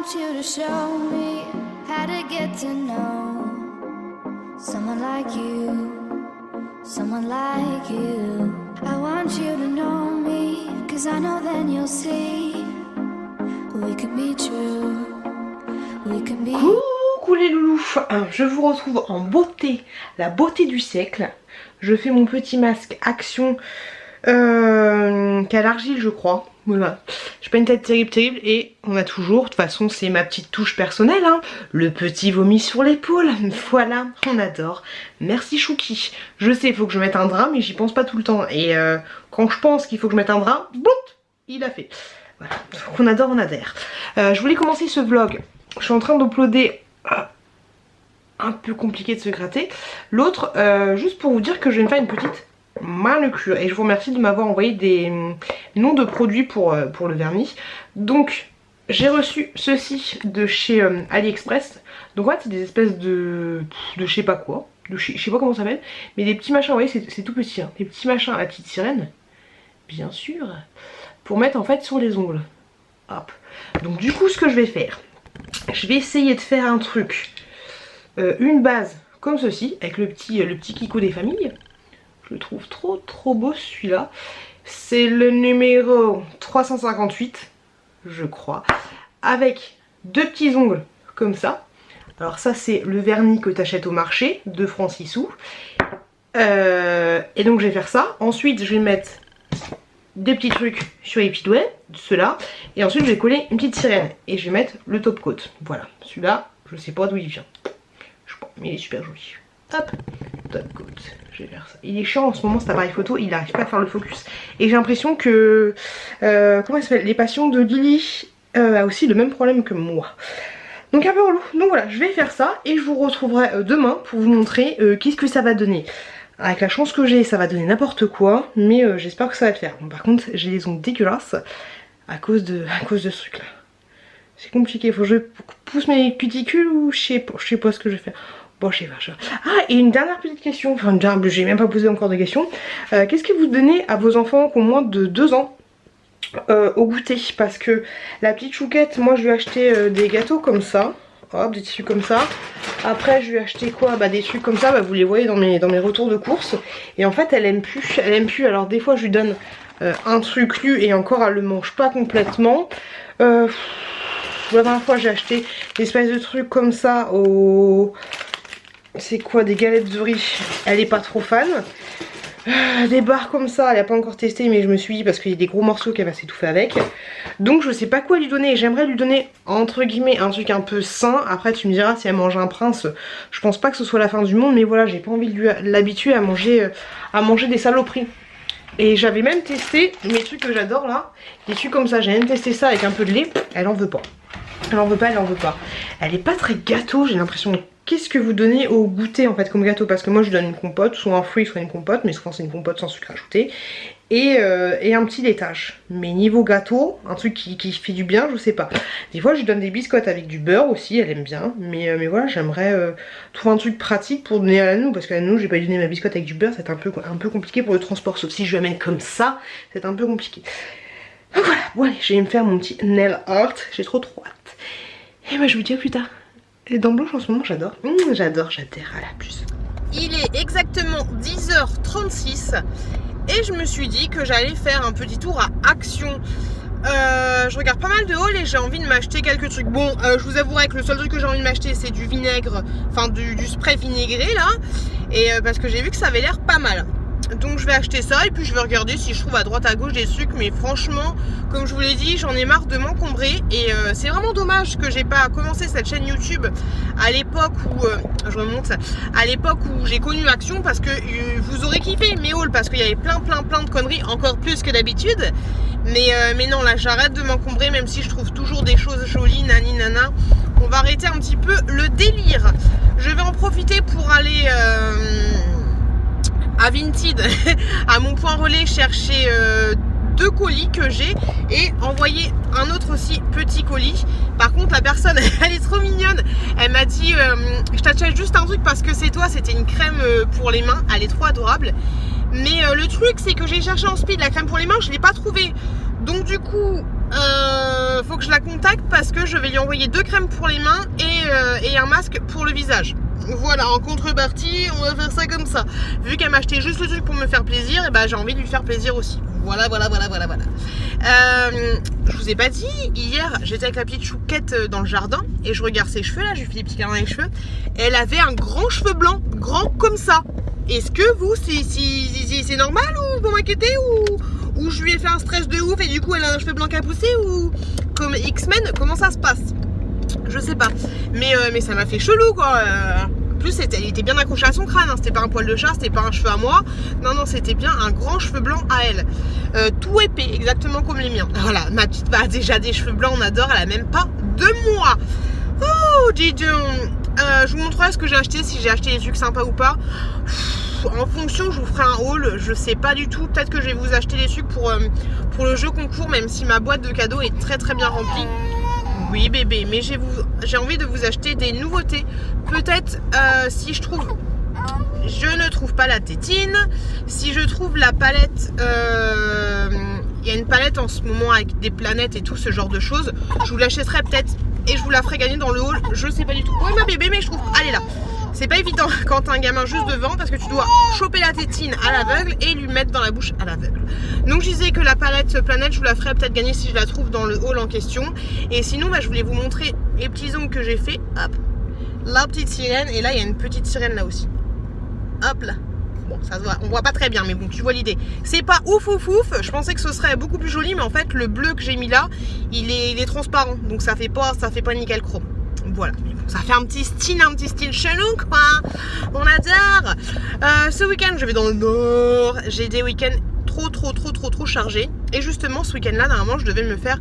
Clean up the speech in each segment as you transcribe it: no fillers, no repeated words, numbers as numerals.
want you to show me how to get to know someone like you, someone like you. I want you to know me, 'cause I know then you'll see we can be true, we can be. Coucou les loulous, je vous retrouve en beauté, la beauté du siècle. Je fais mon petit masque Action qui a l'argile je crois. Voilà, j'ai pas une tête terrible et on a toujours, de toute façon c'est ma petite touche personnelle, hein, le petit vomi sur l'épaule. Voilà, on adore. Merci Chouki. Je sais, il faut que je mette un drap mais j'y pense pas tout le temps. Et quand je pense qu'il faut que je mette un drap, boum, il a fait. Voilà, on adore, on adhère. Je voulais commencer ce vlog. Je suis en train d'uploader un peu compliqué de se gratter. L'autre, juste pour vous dire que je vais me faire une petite manucure. Et je vous remercie de m'avoir envoyé des noms de produits pour le vernis. Donc, j'ai reçu ceci de chez AliExpress. Donc, en fait, c'est des espèces de je sais pas quoi. Je sais pas comment ça s'appelle. Mais des petits machins, vous voyez, c'est tout petit. Hein. Des petits machins à la petite sirène. Bien sûr. Pour mettre en fait sur les ongles. Hop. Donc, du coup, ce que je vais faire. Je vais essayer de faire un truc. Une base comme ceci, avec le petit Kiko des familles. Je le trouve trop beau celui-là. C'est le numéro 358, je crois. Avec deux petits ongles comme ça. Alors ça c'est le vernis que tu achètes au marché, 2 francs 6 sous. Et donc je vais faire ça. Ensuite je vais mettre des petits trucs sur les petits doigts, ceux-là. Et ensuite je vais coller une petite sirène. Et je vais mettre le top coat. Voilà, celui-là, je sais pas d'où il vient. Je sais pas, mais il est super joli. Hop, top coat. Je vais faire ça. Il est chiant en ce moment cet appareil photo, il n'arrive pas à faire le focus. Et j'ai l'impression que comment ça s'appelle, les patients de Lily a aussi le même problème que moi. Donc un peu relou. Donc voilà, je vais faire ça et je vous retrouverai demain pour vous montrer qu'est-ce que ça va donner. Avec la chance que j'ai, ça va donner n'importe quoi, mais j'espère que ça va le faire. Bon, par contre, j'ai les ongles dégueulasses à cause de ce truc là. C'est compliqué, faut que je pousse mes cuticules ou je sais pas ce que je vais faire. Bon, je sais pas. Ah, et une dernière petite question, enfin j'ai même pas posé encore de questions. Qu'est-ce que vous donnez à vos enfants qui ont moins de 2 ans au goûter? Parce que la petite Chouquette, moi je lui ai acheté des gâteaux comme ça. Hop, des tissus comme ça. Après je lui ai acheté quoi? Bah des trucs comme ça, bah, vous les voyez dans mes retours de course. Et en fait elle aime plus. Alors des fois je lui donne un truc lu et encore elle le mange pas complètement. La dernière fois j'ai acheté des espèces de trucs comme ça au... C'est quoi, des galettes de riz? Elle est pas trop fan. Des barres comme ça, elle a pas encore testé, mais je me suis dit parce qu'il y a des gros morceaux qu'elle va s'étouffer avec. Donc je sais pas quoi lui donner. J'aimerais lui donner entre guillemets un truc un peu sain. Après tu me diras si elle mange un prince, je pense pas que ce soit la fin du monde, mais voilà, j'ai pas envie de l'habituer à manger des saloperies. Et j'avais même testé mes trucs que j'adore là, des trucs comme ça. J'ai même testé ça avec un peu de lait. Elle en veut pas. Elle en veut pas. Elle est pas très gâteau, j'ai l'impression. Qu'est-ce que vous donnez au goûter en fait comme gâteau? Parce que moi je donne une compote, soit un fruit, soit une compote, mais souvent c'est une compote sans sucre ajouté. Et un petit laitage. Mais niveau gâteau, un truc qui fait du bien, je sais pas. Des fois je lui donne des biscottes avec du beurre aussi, elle aime bien. Mais voilà, j'aimerais trouver un truc pratique pour donner à la noux. Parce qu'à la noux, j'ai pas donné ma biscotte avec du beurre, c'est un peu compliqué pour le transport. Sauf si je l'amène comme ça, c'est un peu compliqué. Donc voilà, bon allez, je vais me faire mon petit nail art, j'ai trop hâte. Et bah je vous dis à plus tard. Les dents blanches en ce moment j'adore. J'adore à la plus. Il est exactement 10h36 et je me suis dit que j'allais faire un petit tour à Action. Je regarde pas mal de hauls et j'ai envie de m'acheter quelques trucs. Bon, je vous avouerai que le seul truc que j'ai envie de m'acheter c'est du vinaigre, enfin du spray vinaigré là. Et parce que j'ai vu que ça avait l'air pas mal. Donc je vais acheter ça et puis je vais regarder si je trouve à droite à gauche des trucs. Mais franchement, comme je vous l'ai dit, j'en ai marre de m'encombrer. Et c'est vraiment dommage que j'ai pas commencé cette chaîne YouTube à l'époque où je remonte, à l'époque où j'ai connu Action. Parce que vous aurez kiffé mes hauls, parce qu'il y avait plein de conneries, encore plus que d'habitude. Mais non, là j'arrête de m'encombrer, même si je trouve toujours des choses jolies, nani nana. On va arrêter un petit peu le délire. Je vais en profiter pour aller à Vinted, à mon point relais, chercher 2 colis que j'ai et envoyer un autre aussi petit colis. Par contre la personne elle est trop mignonne, elle m'a dit je t'achète juste un truc parce que c'est toi, c'était une crème pour les mains, elle est trop adorable. Mais le truc c'est que j'ai cherché en speed la crème pour les mains, je l'ai pas trouvée. Donc du coup faut que je la contacte parce que je vais lui envoyer 2 crèmes pour les mains et un masque pour le visage. Voilà, en contrepartie, on va faire ça comme ça. Vu qu'elle m'a acheté juste le truc pour me faire plaisir, et bah j'ai envie de lui faire plaisir aussi. Voilà. Je vous ai pas dit, hier j'étais avec la petite Chouquette dans le jardin et je regarde ses cheveux là, je lui fais des petits câlins avec les cheveux. Et elle avait un grand cheveu blanc, grand comme ça. Est-ce que vous, c'est normal ou vous m'inquiétez ou je lui ai fait un stress de ouf et du coup elle a un cheveu blanc qui a poussé ou comme X-Men, comment ça se passe? Je sais pas, mais ça m'a fait chelou quoi. En plus elle était bien accrochée à son crâne, hein. C'était pas un poil de chat, c'était pas un cheveu à moi. Non, c'était bien un grand cheveu blanc à elle. Tout épais, exactement comme les miens. Voilà, ma petite a déjà des cheveux blancs, on adore, elle a même pas 2 mois. Oh, dis donc. Je vous montrerai ce que j'ai acheté, si j'ai acheté des trucs sympas ou pas. En fonction, je vous ferai un haul, je sais pas du tout. Peut-être que je vais vous acheter des trucs pour le jeu concours, même si ma boîte de cadeaux est très bien remplie. Oui bébé, mais j'ai envie de vous acheter des nouveautés. Peut-être si je ne trouve pas la tétine, si je trouve la palette, il y a une palette en ce moment avec des planètes et tout ce genre de choses, je vous l'achèterai peut-être et je vous la ferai gagner dans le haul, je sais pas du tout. Oui ma bébé, mais je trouve, allez là, c'est pas évident quand t'as un gamin juste devant parce que tu dois choper la tétine à l'aveugle et lui mettre dans la bouche à l'aveugle. Donc je disais que la palette planète, je vous la ferai peut-être gagner si je la trouve dans le haul en question. Et sinon, bah, je voulais vous montrer les petits ongles que j'ai fait. Hop, la petite sirène et là il y a une petite sirène là aussi. Hop là. Bon, ça se voit, on voit pas très bien, mais bon, tu vois l'idée. C'est pas ouf. Je pensais que ce serait beaucoup plus joli, mais en fait, le bleu que j'ai mis là, il est transparent, donc ça fait pas nickel chrome. Voilà, mais bon, ça fait un petit style chelou quoi. On adore. Ce week-end, je vais dans le nord. J'ai des week-ends trop chargés. Et justement, ce week-end-là, normalement, je devais me faire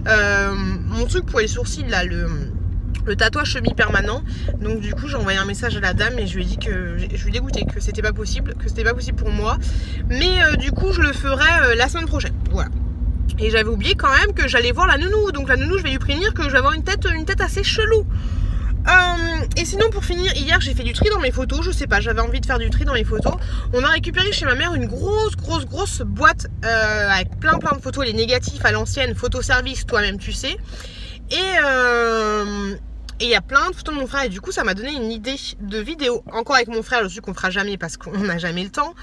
mon truc pour les sourcils là, le tatouage semi-permanent. Donc du coup j'ai envoyé un message à la dame et je lui ai dit que je lui ai dégoûté, que c'était pas possible pour moi, mais du coup je le ferai la semaine prochaine. Voilà. Et j'avais oublié quand même que j'allais voir la nounou. Donc la nounou, je vais lui prévenir que je vais avoir une tête assez chelou. Et sinon pour finir, hier j'ai fait du tri dans mes photos. Je sais pas, j'avais envie de faire du tri dans mes photos. On a récupéré chez ma mère une grosse boîte avec plein de photos, les négatifs à l'ancienne, photo service, toi-même tu sais. Et il y a plein de photos de mon frère et du coup ça m'a donné une idée de vidéo. Encore avec mon frère, je sais qu'on fera jamais parce qu'on n'a jamais le temps.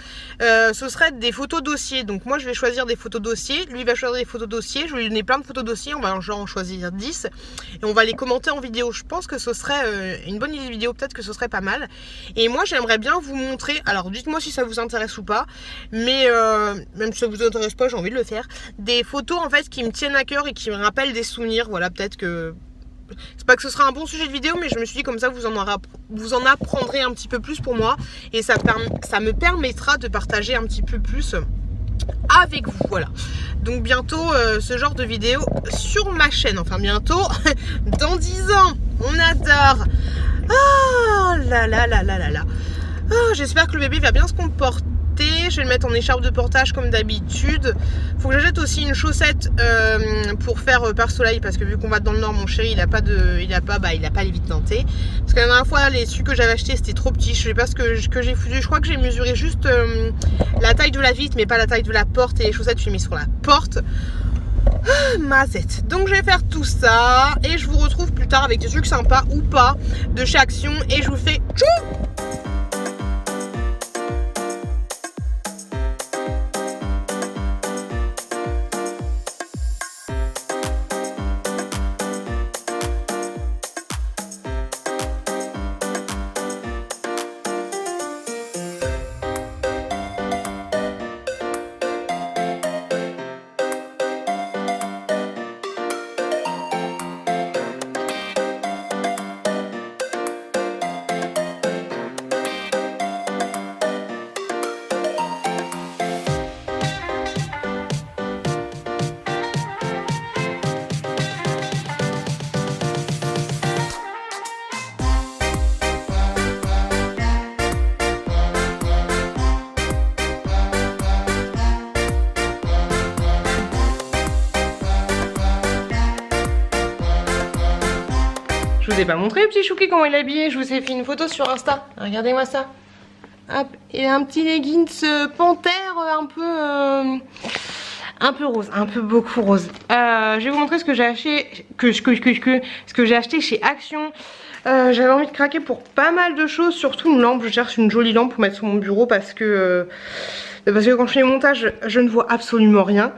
Ce serait des photos dossiers. Donc moi je vais choisir des photos dossiers, lui va choisir des photos dossiers. Je vais lui donner plein de photos dossiers, on va en choisir 10 et on va les commenter en vidéo. Je pense que ce serait une bonne idée de vidéo, peut-être que ce serait pas mal. Et moi j'aimerais bien vous montrer, alors dites-moi si ça vous intéresse ou pas, mais même si ça vous intéresse pas, j'ai envie de le faire. Des photos en fait qui me tiennent à cœur et qui me rappellent des souvenirs. Voilà, peut-être que c'est pas que ce sera un bon sujet de vidéo, mais je me suis dit comme ça vous en apprendrez un petit peu plus pour moi et ça me permettra de partager un petit peu plus avec vous. Voilà, donc bientôt ce genre de vidéo sur ma chaîne, enfin bientôt dans 10 ans, on adore. Oh là là. Oh, j'espère que le bébé va bien se comporter. Je vais le mettre en écharpe de portage comme d'habitude. Faut que j'achète aussi une chaussette pour faire par soleil parce que vu qu'on va dans le nord, mon chéri il a pas les vitres teintées. Parce que la dernière fois les celui que j'avais acheté c'était trop petit. Je sais pas ce que j'ai foutu. Je crois que j'ai mesuré juste la taille de la vitre mais pas la taille de la porte et les chaussettes je suis mis sur la porte. Mazette. Donc je vais faire tout ça et je vous retrouve plus tard avec des trucs sympas ou pas de chez Action et je vous fais tchou. Je vous ai pas montré le petit Chouki comment il est habillé. Je vous ai fait une photo sur Insta. Regardez-moi ça. Hop, il a un petit leggings panthère un peu rose, un peu beaucoup rose. Je vais vous montrer ce que j'ai acheté, ce que j'ai acheté chez Action. J'avais envie de craquer pour pas mal de choses, surtout une lampe. Je cherche une jolie lampe pour mettre sur mon bureau parce que quand je fais les montages, je ne vois absolument rien.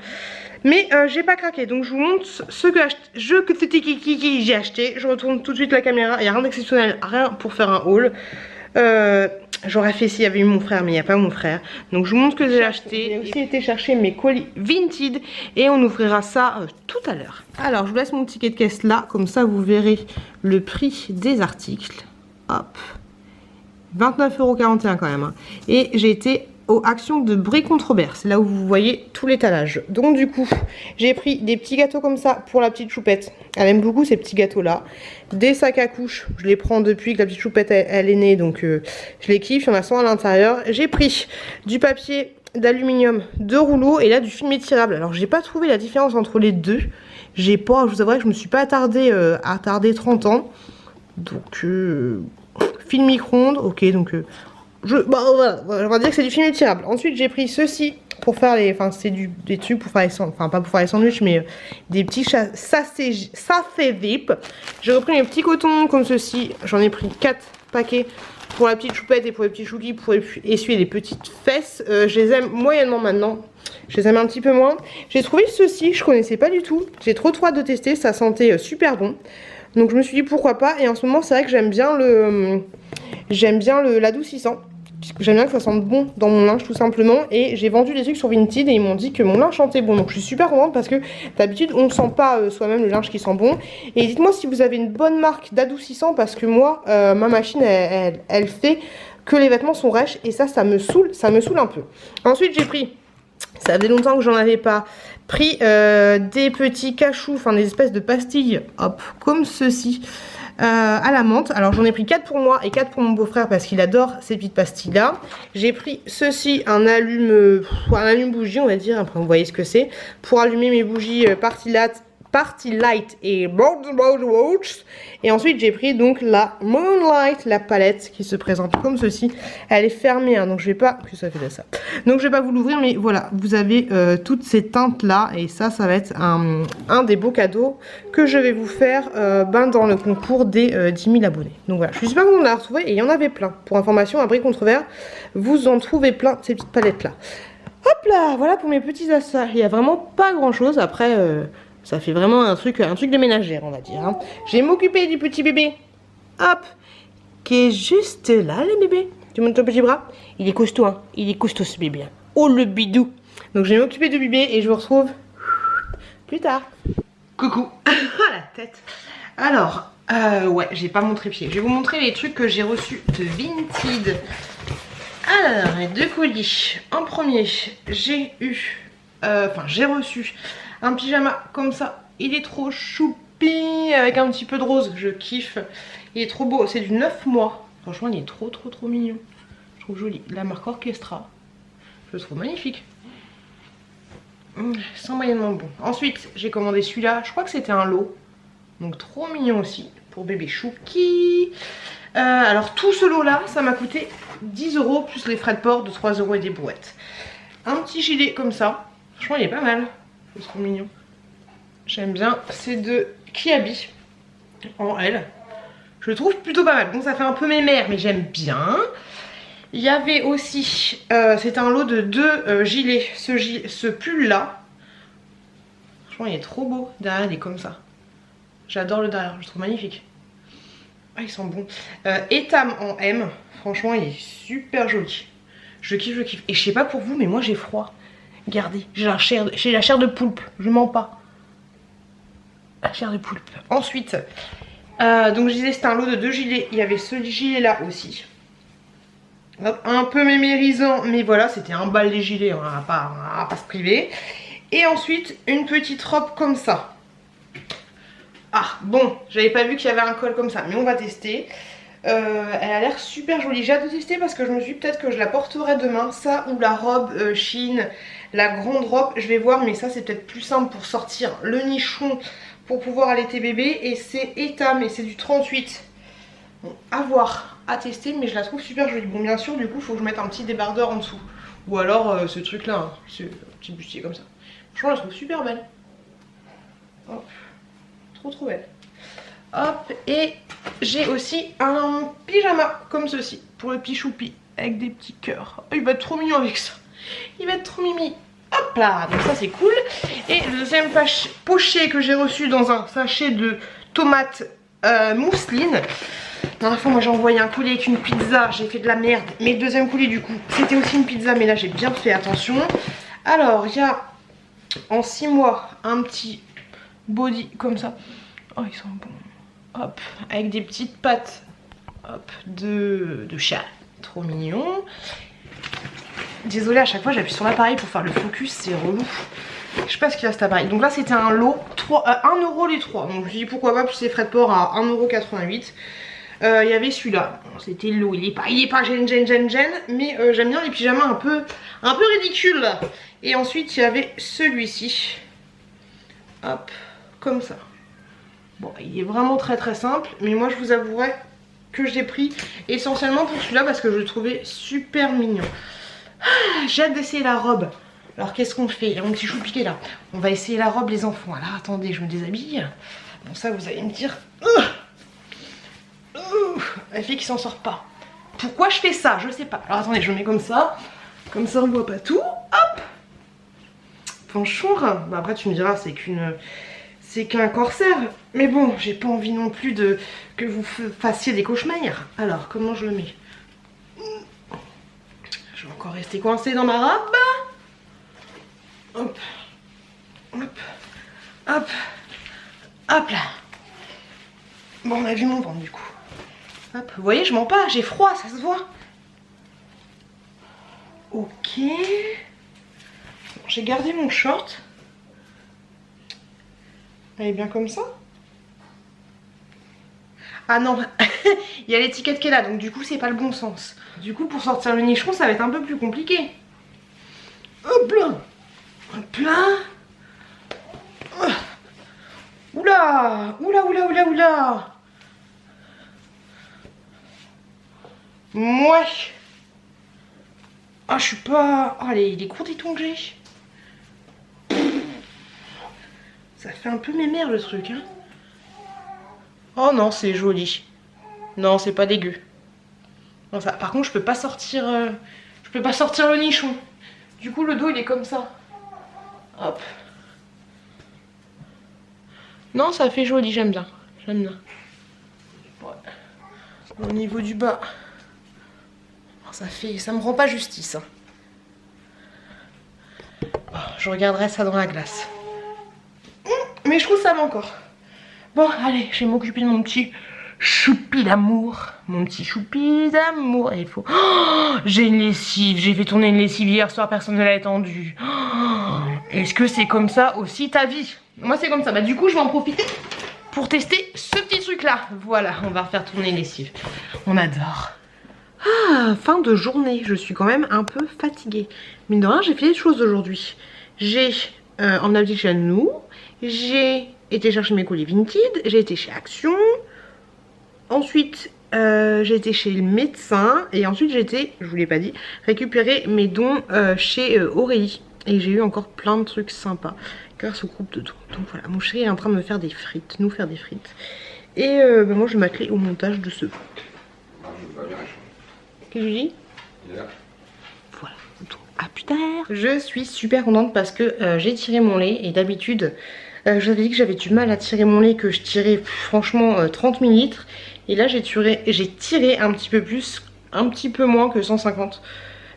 Mais j'ai pas craqué, donc je vous montre ce que j'ai acheté. Je retourne tout de suite la caméra, il n'y a rien d'exceptionnel, rien pour faire un haul. J'aurais fait s'il y avait eu mon frère, mais il n'y a pas mon frère. Donc je vous montre ce que j'ai acheté. J'ai aussi été chercher mes colis Vinted et on ouvrira ça tout à l'heure. Alors je vous laisse mon ticket de caisse là, comme ça vous verrez le prix des articles. Hop, 29,41 € quand même. Hein. Et j'ai été aux Actions de Brie-Contre-Robert, c'est là où vous voyez tout l'étalage. Donc du coup, j'ai pris des petits gâteaux comme ça pour la petite choupette. Elle aime beaucoup ces petits gâteaux là. Des sacs à couches, je les prends depuis que la petite choupette elle est née, donc je les kiffe, il y en a 100 à l'intérieur. J'ai pris du papier d'aluminium, 2 rouleaux et là du film étirable. Alors j'ai pas trouvé la différence entre les deux. Je vous avouerai que je me suis pas attardée 30 ans. Donc film micro-ondes, ok, donc voilà, on va dire que c'est du film étirable. Ensuite j'ai pris ceci pour faire les, enfin c'est des trucs pour faire les sandwichs, enfin pas pour faire les sandwichs mais des petits sachet vip. J'ai repris mes petits cotons comme ceci, j'en ai pris 4 paquets pour la petite choupette et pour les petits chouquis pour essuyer les petites fesses. Je les aime moyennement maintenant, je les aime un petit peu moins. J'ai trouvé ceci, je connaissais pas du tout, j'ai trop hâte de tester, ça sentait super bon. Donc je me suis dit pourquoi pas, et en ce moment c'est vrai que j'aime bien l'adoucissant. J'aime bien que ça sente bon dans mon linge tout simplement. Et j'ai vendu des trucs sur Vinted et ils m'ont dit que mon linge sentait bon. Donc je suis super contente parce que d'habitude on ne sent pas soi-même le linge qui sent bon. Et dites-moi si vous avez une bonne marque d'adoucissant parce que moi ma machine elle fait que les vêtements sont rêches et ça me saoule un peu. Ensuite j'ai pris, ça faisait longtemps que j'en avais pas pris, des petits cachous, enfin des espèces de pastilles, hop, comme ceci. À la menthe, alors j'en ai pris 4 pour moi et 4 pour mon beau-frère parce qu'il adore ces petites pastilles là. J'ai pris ceci, un allume bougie on va dire, après vous voyez ce que c'est, pour allumer mes bougies Party Light et Watch. Et ensuite j'ai pris donc la Moonlight, la palette qui se présente comme ceci. Elle est fermée hein, donc je vais pas, que ça fait de ça. Donc je vais pas vous l'ouvrir mais voilà, vous avez toutes ces teintes là et ça va être un des beaux cadeaux que je vais vous faire dans le concours des 10 000 abonnés. Donc voilà, je suis super contente de la retrouver et il y en avait plein. Pour information, à Brie-Contre-Robert, vous en trouvez plein de ces petites palettes là. Hop là, voilà pour mes petits achats. Il y a vraiment pas grand chose après. Ça fait vraiment un truc de ménagère, on va dire. Hein. Je vais m'occuper du petit bébé. Hop. Qui est juste là, le bébé. Tu montes ton petit bras. Il est costaud, hein. Il est costaud, ce bébé. Hein. Oh, le bidou. Donc, je vais m'occuper du bébé et je vous retrouve plus tard. Coucou. La tête. Alors, ouais, j'ai pas mon trépied. Je vais vous montrer les trucs que j'ai reçus de Vinted. Alors, les 2 colis. En premier, j'ai reçu un pyjama comme ça, il est trop choupi avec un petit peu de rose, je kiffe. Il est trop beau, c'est du 9 mois. Franchement il est trop mignon. Je trouve joli. La marque Orchestra, je le trouve magnifique. Sans moyennement bon. Ensuite j'ai commandé celui-là, je crois que c'était un lot. Donc trop mignon aussi, pour bébé chouki. Alors tout ce lot là, ça m'a coûté 10 € plus les frais de port de 3 € et des brouettes. Un petit gilet comme ça, franchement il est pas mal. C'est trop mignon. J'aime bien. C'est de Kiabi en L. Je le trouve plutôt pas mal. Bon, ça fait un peu mémère, mais j'aime bien. Il y avait aussi, c'est un lot de 2 gilets. Ce pull là, franchement, il est trop beau. Derrière, il est comme ça. J'adore le derrière. Je le trouve magnifique. Ah, il sent bon. Etam en M. Franchement, il est super joli. Je kiffe, je kiffe. Et je sais pas pour vous, mais moi j'ai froid. Regardez, j'ai la chair de poulpe, je mens pas. La chair de poulpe. Ensuite, donc je disais c'était un lot de 2 gilets. Il y avait ce gilet là aussi. Hop, un peu mémérisant, mais voilà, c'était un bal les gilets, on va pas se priver. Et ensuite, une petite robe comme ça. Ah, bon, j'avais pas vu qu'il y avait un col comme ça, mais on va tester. Elle a l'air super jolie. J'ai hâte de tester parce que je me suis dit peut-être que je la porterai demain. Ça ou la robe Chine, la grande robe, je vais voir. Mais ça c'est peut-être plus simple pour sortir le nichon pour pouvoir allaiter bébé. Et c'est Etam et c'est du 38. Bon, à voir, à tester, mais je la trouve super jolie. Bon, bien sûr, du coup il faut que je mette un petit débardeur en dessous. Ou alors ce truc là, hein, ce petit bustier comme ça. Franchement, je la trouve super belle. Hop. Trop belle. Hop, et j'ai aussi un pyjama comme ceci pour le petit choupi avec des petits cœurs. Oh, il va être trop mignon avec ça. Il va être trop mimi. Hop là, donc ça c'est cool. Et le deuxième pochet que j'ai reçu dans un sachet de tomates mousseline. La dernière fois, moi j'ai envoyé un colis avec une pizza, j'ai fait de la merde. Mais le deuxième colis, du coup, c'était aussi une pizza, mais là j'ai bien fait attention. Alors, il y a en 6 mois un petit body comme ça. Oh, ils sont bons. Hop, avec des petites pattes, hop, de chat. Trop mignon. Désolée, à chaque fois j'appuie sur l'appareil pour faire le focus, c'est relou. Je sais pas ce qu'il y a cet appareil. Donc là c'était un lot, 1€ les 3. Donc je me suis dit pourquoi pas, puis c'est frais de port à 1,88 €. Il y avait celui-là. Bon, c'était le lot, il est pas gêne, mais j'aime bien les pyjamas un peu ridicules. Et ensuite il y avait celui-ci. Hop, comme ça. Bon, il est vraiment très simple, mais moi je vous avouerai que je l'ai pris essentiellement pour celui-là parce que je le trouvais super mignon. Ah, j'ai hâte d'essayer la robe. Alors qu'est-ce qu'on fait? Il y a mon petit chou piqué là. On va essayer la robe les enfants. Alors attendez, je me déshabille. Bon ça vous allez me dire... la fille qui s'en sort pas. Pourquoi je fais ça? Je sais pas. Alors attendez, je mets comme ça. Comme ça on voit pas tout. Hop. Franchement, bah après tu me diras c'est qu'un corsaire. Mais bon, j'ai pas envie non plus que vous fassiez des cauchemars. Alors comment je le mets? Je vais encore rester coincée dans ma robe. Hop, hop, hop, hop là. Bon, on a vu mon ventre du coup. Hop, vous voyez, je mens pas, j'ai froid, ça se voit. Ok. Bon, j'ai gardé mon short. Elle est bien comme ça. Ah non, il y a l'étiquette qui est là, donc du coup c'est pas le bon sens. Du coup pour sortir le nichon ça va être un peu plus compliqué. Hop là. Hop là. Oula. Oula. Moi. Ah je suis pas... Oh les courts tétons que j'ai. Ça fait un peu mémère le truc hein. Oh non, c'est joli. Non, c'est pas dégueu. Non, ça, par contre, je peux pas sortir le nichon. Du coup, le dos, il est comme ça. Hop. Non, ça fait joli, j'aime bien. Ouais. Au niveau du bas, ça me rend pas justice. Hein. Oh, je regarderai ça dans la glace. Mais je trouve ça va encore. Bon, allez, je vais m'occuper de mon petit choupi d'amour. Mon petit choupi d'amour. Il faut... Oh, j'ai une lessive. J'ai fait tourner une lessive hier soir, personne ne l'a étendue. Oh, est-ce que c'est comme ça aussi ta vie? Moi, c'est comme ça. Bah, du coup, je vais en profiter pour tester ce petit truc-là. Voilà, on va refaire tourner une lessive. On adore. Ah, fin de journée. Je suis quand même un peu fatiguée. Mine de rien, j'ai fait des choses aujourd'hui. J'ai emmené la petite chez nous. J'ai été chercher mes colis Vinted, j'ai été chez Action, ensuite j'ai été chez le médecin et ensuite j'ai été, je vous l'ai pas dit, récupérer mes dons chez Aurélie. Et j'ai eu encore plein de trucs sympas grâce au groupe de dons. Donc voilà, mon chéri est en train de me faire des frites, nous faire des frites. Et bah moi je vais m'atteler au montage de ce vlog. Qu'est-ce que je dis? Voilà, donc à plus tard. Je suis super contente parce que j'ai tiré mon lait et d'habitude... je vous avais dit que j'avais du mal à tirer mon lait, que je tirais franchement 30 ml. Et là j'ai tiré un petit peu plus, un petit peu moins que 150.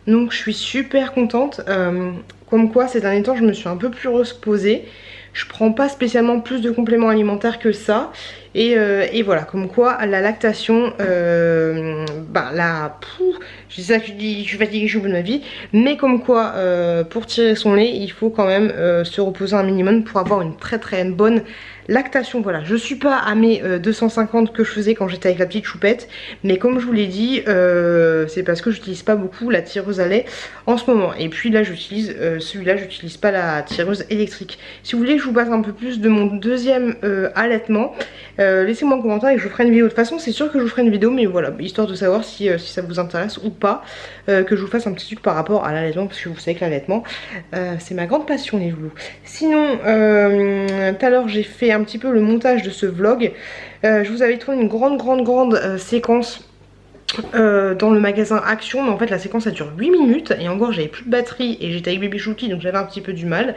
Donc je suis super contente. Comme quoi ces derniers temps je me suis un peu plus reposée. Je prends pas spécialement plus de compléments alimentaires que ça. Et voilà, comme quoi la lactation, je dis ça que je suis fatiguée, je suis au bout de ma vie. Mais comme quoi pour tirer son lait, il faut quand même se reposer un minimum pour avoir une très bonne lactation, voilà, je suis pas à mes 250 que je faisais quand j'étais avec la petite choupette, mais comme je vous l'ai dit, c'est parce que j'utilise pas beaucoup la tireuse à lait en ce moment. Et puis là j'utilise celui-là, j'utilise pas la tireuse électrique. Si vous voulez que je vous passe un peu plus de mon deuxième allaitement, laissez-moi un commentaire et je vous ferai une vidéo. De toute façon c'est sûr que je vous ferai une vidéo, mais voilà, histoire de savoir si ça vous intéresse ou pas, que je vous fasse un petit truc par rapport à l'allaitement, parce que vous savez que l'allaitement c'est ma grande passion les loulous. Sinon tout à l'heure j'ai fait un petit peu le montage de ce vlog. Je vous avais trouvé une grande séquence dans le magasin Action, mais en fait la séquence ça dure 8 minutes et encore j'avais plus de batterie et j'étais avec bébé Chouki, donc j'avais un petit peu du mal.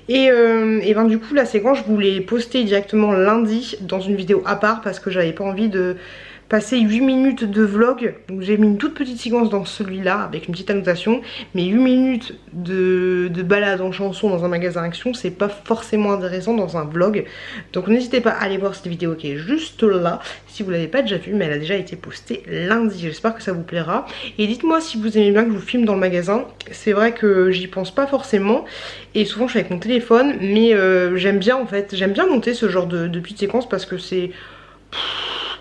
Et ben du coup la séquence je voulais poster directement lundi dans une vidéo à part parce que j'avais pas envie de passer 8 minutes de vlog. Donc j'ai mis une toute petite séquence dans celui-là avec une petite annotation, mais 8 minutes de balade en chanson dans un magasin Action, c'est pas forcément intéressant dans un vlog. Donc n'hésitez pas à aller voir cette vidéo qui est juste là, si vous l'avez pas déjà vue, mais elle a déjà été postée lundi. J'espère que ça vous plaira. Et dites-moi si vous aimez bien que je vous filme dans le magasin. C'est vrai que j'y pense pas forcément, et souvent je suis avec mon téléphone, mais j'aime bien en fait, j'aime bien monter ce genre de petites séquences parce que c'est...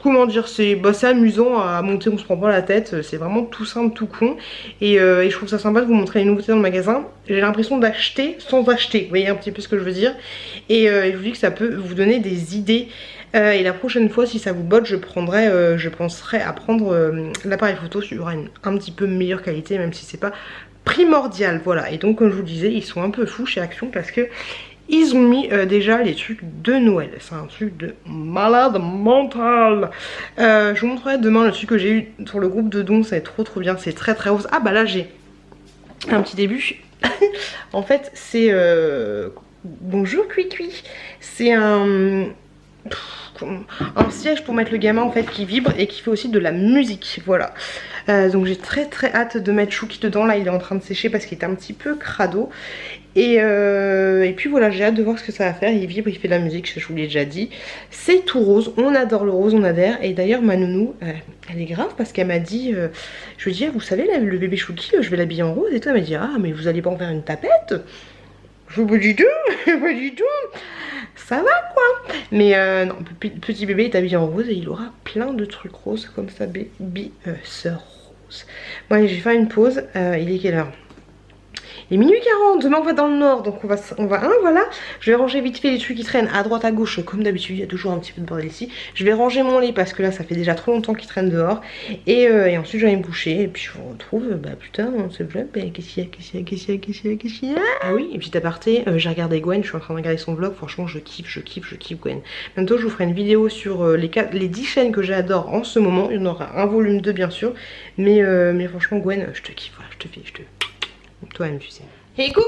Comment dire, c'est amusant à monter, on se prend pas la tête, c'est vraiment tout simple, tout con. Et je trouve ça sympa de vous montrer les nouveautés dans le magasin. J'ai l'impression d'acheter sans acheter, vous voyez un petit peu ce que je veux dire. Et je vous dis que ça peut vous donner des idées. Et la prochaine fois, si ça vous botte, je penserai à prendre l'appareil photo sur un petit peu meilleure qualité, même si c'est pas primordial. Voilà, et donc comme je vous le disais, ils sont un peu fous chez Action parce que ils ont mis déjà les trucs de Noël. C'est un truc de malade mental. Je vous montrerai demain le truc que j'ai eu sur le groupe de dons. Ça va être trop bien. C'est très rose. Ah bah là j'ai un petit début. En fait c'est... Bonjour Cuicui. C'est un siège pour mettre le gamin en fait qui vibre et qui fait aussi de la musique. Voilà. Donc j'ai très hâte de mettre Chouki dedans. Là il est en train de sécher parce qu'il est un petit peu crado. Et puis voilà, j'ai hâte de voir ce que ça va faire. Il vibre, il fait de la musique, je vous l'ai déjà dit. C'est tout rose, on adore le rose, on adhère. Et d'ailleurs ma nounou, elle est grave parce qu'elle m'a dit, je lui ai dit, ah, vous savez le bébé Chouki, je vais l'habiller en rose. Et toi elle m'a dit, ah mais vous allez pas en faire une tapette? Je vous dis tout, pas du tout. Ça va quoi. Mais non, petit bébé est habillé en rose et il aura plein de trucs roses comme ça, baby sœur rose. Bon allez, je vais faire une pause, il est quelle heure? Il est minuit 40, demain on va dans le nord, donc on va voilà. Je vais ranger vite fait les trucs qui traînent à droite à gauche, comme d'habitude, il y a toujours un petit peu de bordel ici. Je vais ranger mon lit parce que là ça fait déjà trop longtemps qu'il traîne dehors. Et ensuite je vais me coucher, et puis je vous retrouve, bah putain, on se blâme, qu'est-ce qu'il y a. Ah oui, et petit aparté, j'ai regardé Gwen, je suis en train de regarder son vlog, franchement je kiffe Gwen. Bientôt je vous ferai une vidéo sur les 10 chaînes que j'adore en ce moment, il y en aura un volume 2 bien sûr. Mais franchement Gwen, je te kiffe, voilà, je te fais. Toi-même tu sais. Et coucou,